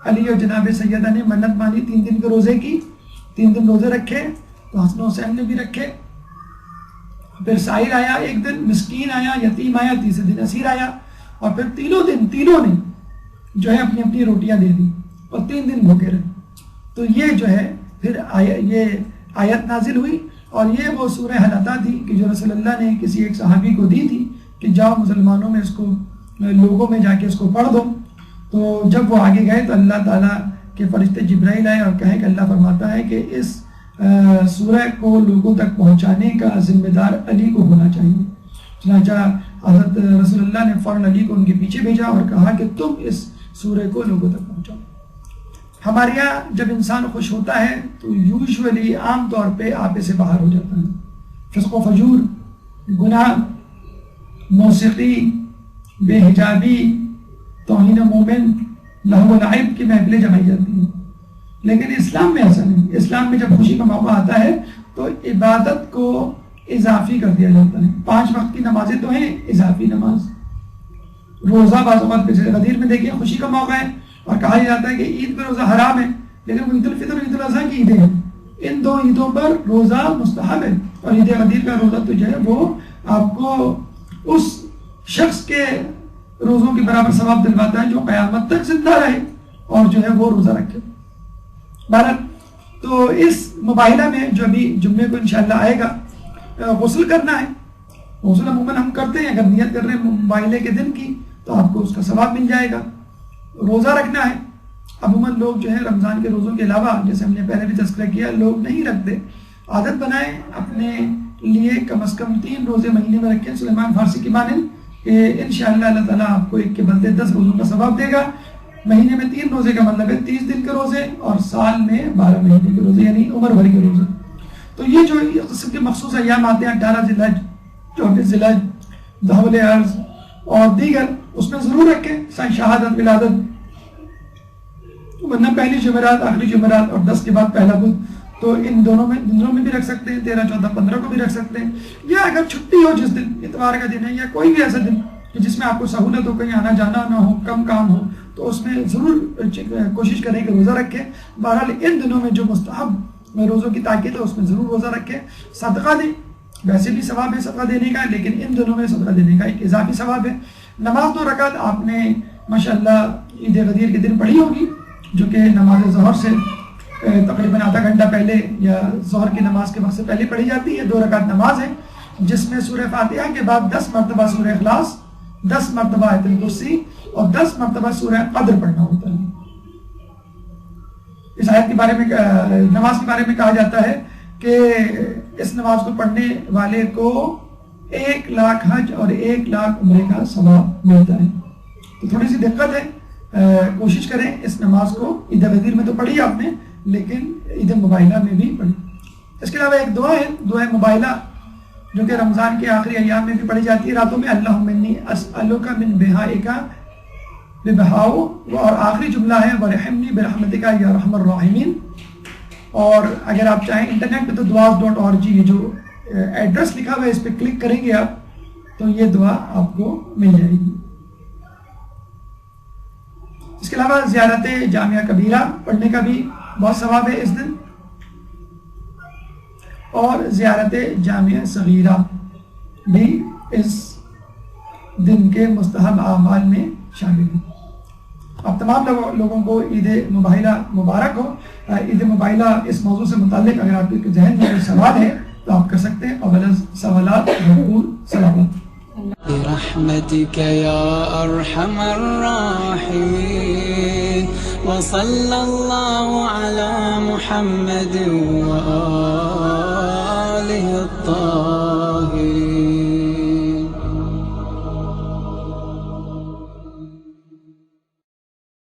علی اور جناب سیدہ نے منت مانی 3 دن کے روزے کی، 3 دن روزے رکھے، تو حسن حسین نے بھی رکھے. پھر سائر آیا، ایک دن مسکین آیا، یتیم آیا، تیسرے دن اسیر آیا، اور پھر تینوں نے جو ہے اپنی اپنی روٹیاں دے دی اور 3 دن بھوکے رہے. تو یہ جو ہے پھر یہ آیت نازل ہوئی، اور یہ وہ سورہ حلقہ تھی کہ جو رسول اللہ نے کسی ایک صحابی کو دی تھی کہ جاؤ مسلمانوں میں اس کو، لوگوں میں جا کے اس کو پڑھ دو. تو جب وہ آگے گئے تو اللہ تعالیٰ کے فرشتے جبرائیل آئے اور کہے کہ اللہ فرماتا ہے کہ اس سورہ کو لوگوں تک پہنچانے کا ذمہ دار علی کو ہونا چاہیے. چنانچہ حضرت رسول اللہ نے فوراً علی کو ان کے پیچھے بھیجا اور کہا کہ تم اس سورہ کو لوگوں تک پہنچاؤ. ہمارے یہاں جب انسان خوش ہوتا ہے تو یوزولی عام طور پہ آپے سے باہر ہو جاتا ہے. فسق و فجور، گناہ، موسیقی، بے حجابی، توہین مومن، لہو و لعب کی محفلیں جمائی جاتی ہیں. لیکن اسلام میں ایسا نہیں. اسلام میں جب خوشی کا موقع آتا ہے تو عبادت کو اضافی کر دیا جاتا ہے. 5 وقت کی نمازیں تو ہیں، اضافی نماز، روزہ بعض اوقات پہ غدیر میں دیکھیے خوشی کا موقع ہے اور کہا جاتا ہے کہ عید پہ روزہ حرام ہے، لیکن عید الفطر اور عید الاضحیٰ کی عیدیں ہیں، ان 2 عیدوں پر روزہ مستحب ہے. اور عید غدیر کا روزہ تو جو ہے وہ آپ کو اس شخص کے روزوں کے برابر ثواب دلواتا ہے جو قیامت تک زندہ رہے اور جو ہے وہ روزہ رکھے. بہرحال تو اس مباحلہ میں جو ابھی جمعے کو انشاءاللہ آئے گا، غسل کرنا ہے. غسل عموماً ہم کرتے ہیں، اگر نیت کر رہے ہیں مباحلے کے دن کی تو آپ کو اس کا ثواب مل جائے گا. روزہ رکھنا ہے. عموماً لوگ جو ہے رمضان کے روزوں کے علاوہ، جیسے ہم نے پہلے بھی تذکرہ کیا، لوگ نہیں رکھتے. عادت بنائیں اپنے لیے، کم از کم 3 روزے مہینے میں رکھیں سلیمان فارسی کی مانند کہ انشاءاللہ اللہ تعالیٰ آپ کو ایک کے بدلے 10 روزوں کا ثواب دے گا. مہینے میں 3 روزے کا مطلب ہے 30 دن کے روزے، اور سال میں 12 مہینے کے روزے یعنی عمر بھر کے روزے. تو یہ جو قسم کے مخصوص ایام آتے ہیں 18 ذی الحج، 24 ذی الحج، دھول ارض اور دیگر، اس میں ضرور رکھیں سائن شہادت ولادت، ورنہ پہلی جمعرات، آخری جمعرات اور 10 کے بعد پہلا بدھ. تو ان دنوں میں بھی رکھ سکتے ہیں، 13، 14، 15 کو بھی رکھ سکتے ہیں. یا اگر چھٹی ہو جس دن، اتوار کا دن ہے یا کوئی بھی ایسا دن کہ جس میں آپ کو سہولت ہو، کہیں آنا جانا نہ ہو، کم کام ہو، تو اس میں ضرور کوشش کریں کہ روزہ رکھیں. بہرحال ان دنوں میں جو مستحب روزوں کی تاکید ہے اس میں ضرور روزہ رکھیں. صدقہ دیں، ویسے بھی ثواب ہے صدقہ دینے کا، لیکن ان دنوں میں صدقہ دینے کا ایک اضافی ثواب ہے. نماز 2 رکعت آپ نے ماشاءاللہ عید غدیر کے دن پڑھی ہوگی، جو کہ نماز ظہر سے تقریباً آدھا گھنٹہ پہلے یا ظہر کی نماز کے وقت سے پہلے پڑھی جاتی ہے. 2 رکعت نماز ہے جس میں سورہ فاتحہ کے بعد 10 مرتبہ سورہ اخلاص، 10 مرتبہ آیت الکرسی اور 10 مرتبہ سورہ قدر پڑھنا ہوتا ہے. اس آیت کے بارے میں نماز کے بارے میں کہا جاتا ہے کہ اس نماز کو پڑھنے والے کو 1 لاکھ حج اور 1 لاکھ عمرے کا ثواب ملتا ہے. تو تھوڑی سی دقت ہے، کوشش کریں اس نماز کو عید غدیر میں تو پڑھی آپ نے، لیکن عید مباہلہ میں بھی پڑھی. اس کے علاوہ ایک دعا ہے، دعا مباہلہ، جو کہ رمضان کے آخری ایام میں بھی پڑھی جاتی ہے راتوں میں. اللہم انی اسألک من بہائک ببہاؤ، اور آخری جملہ ہے ورحمنی برحمتک یا ارحم الراحمین. اور اگر آپ چاہیں انٹرنیٹ پہ تو duas.org یہ جو ایڈریس لکھا ہوا ہے اس پہ کلک کریں گے آپ تو یہ دعا آپ کو مل جائے گی. اس کے علاوہ زیارت جامعہ کبیرہ پڑھنے کا بھی بہت ثواب ہے اس دن، اور زیارت جامعہ صغیرہ بھی اس دن کے مستحب اعمال میں شامل ہے. آپ تمام لوگوں کو عید مباہلہ مبارک ہو. عید مباہلہ اس موضوع سے متعلق اگر آپ کے ذہن میں کوئی سوال ہے تو آپ کر سکتے ہیں. اول سوالات بھرپور سلامت. برحمتك يا أرحم الراحمين وصلى الله على محمد وآله الطاهرين.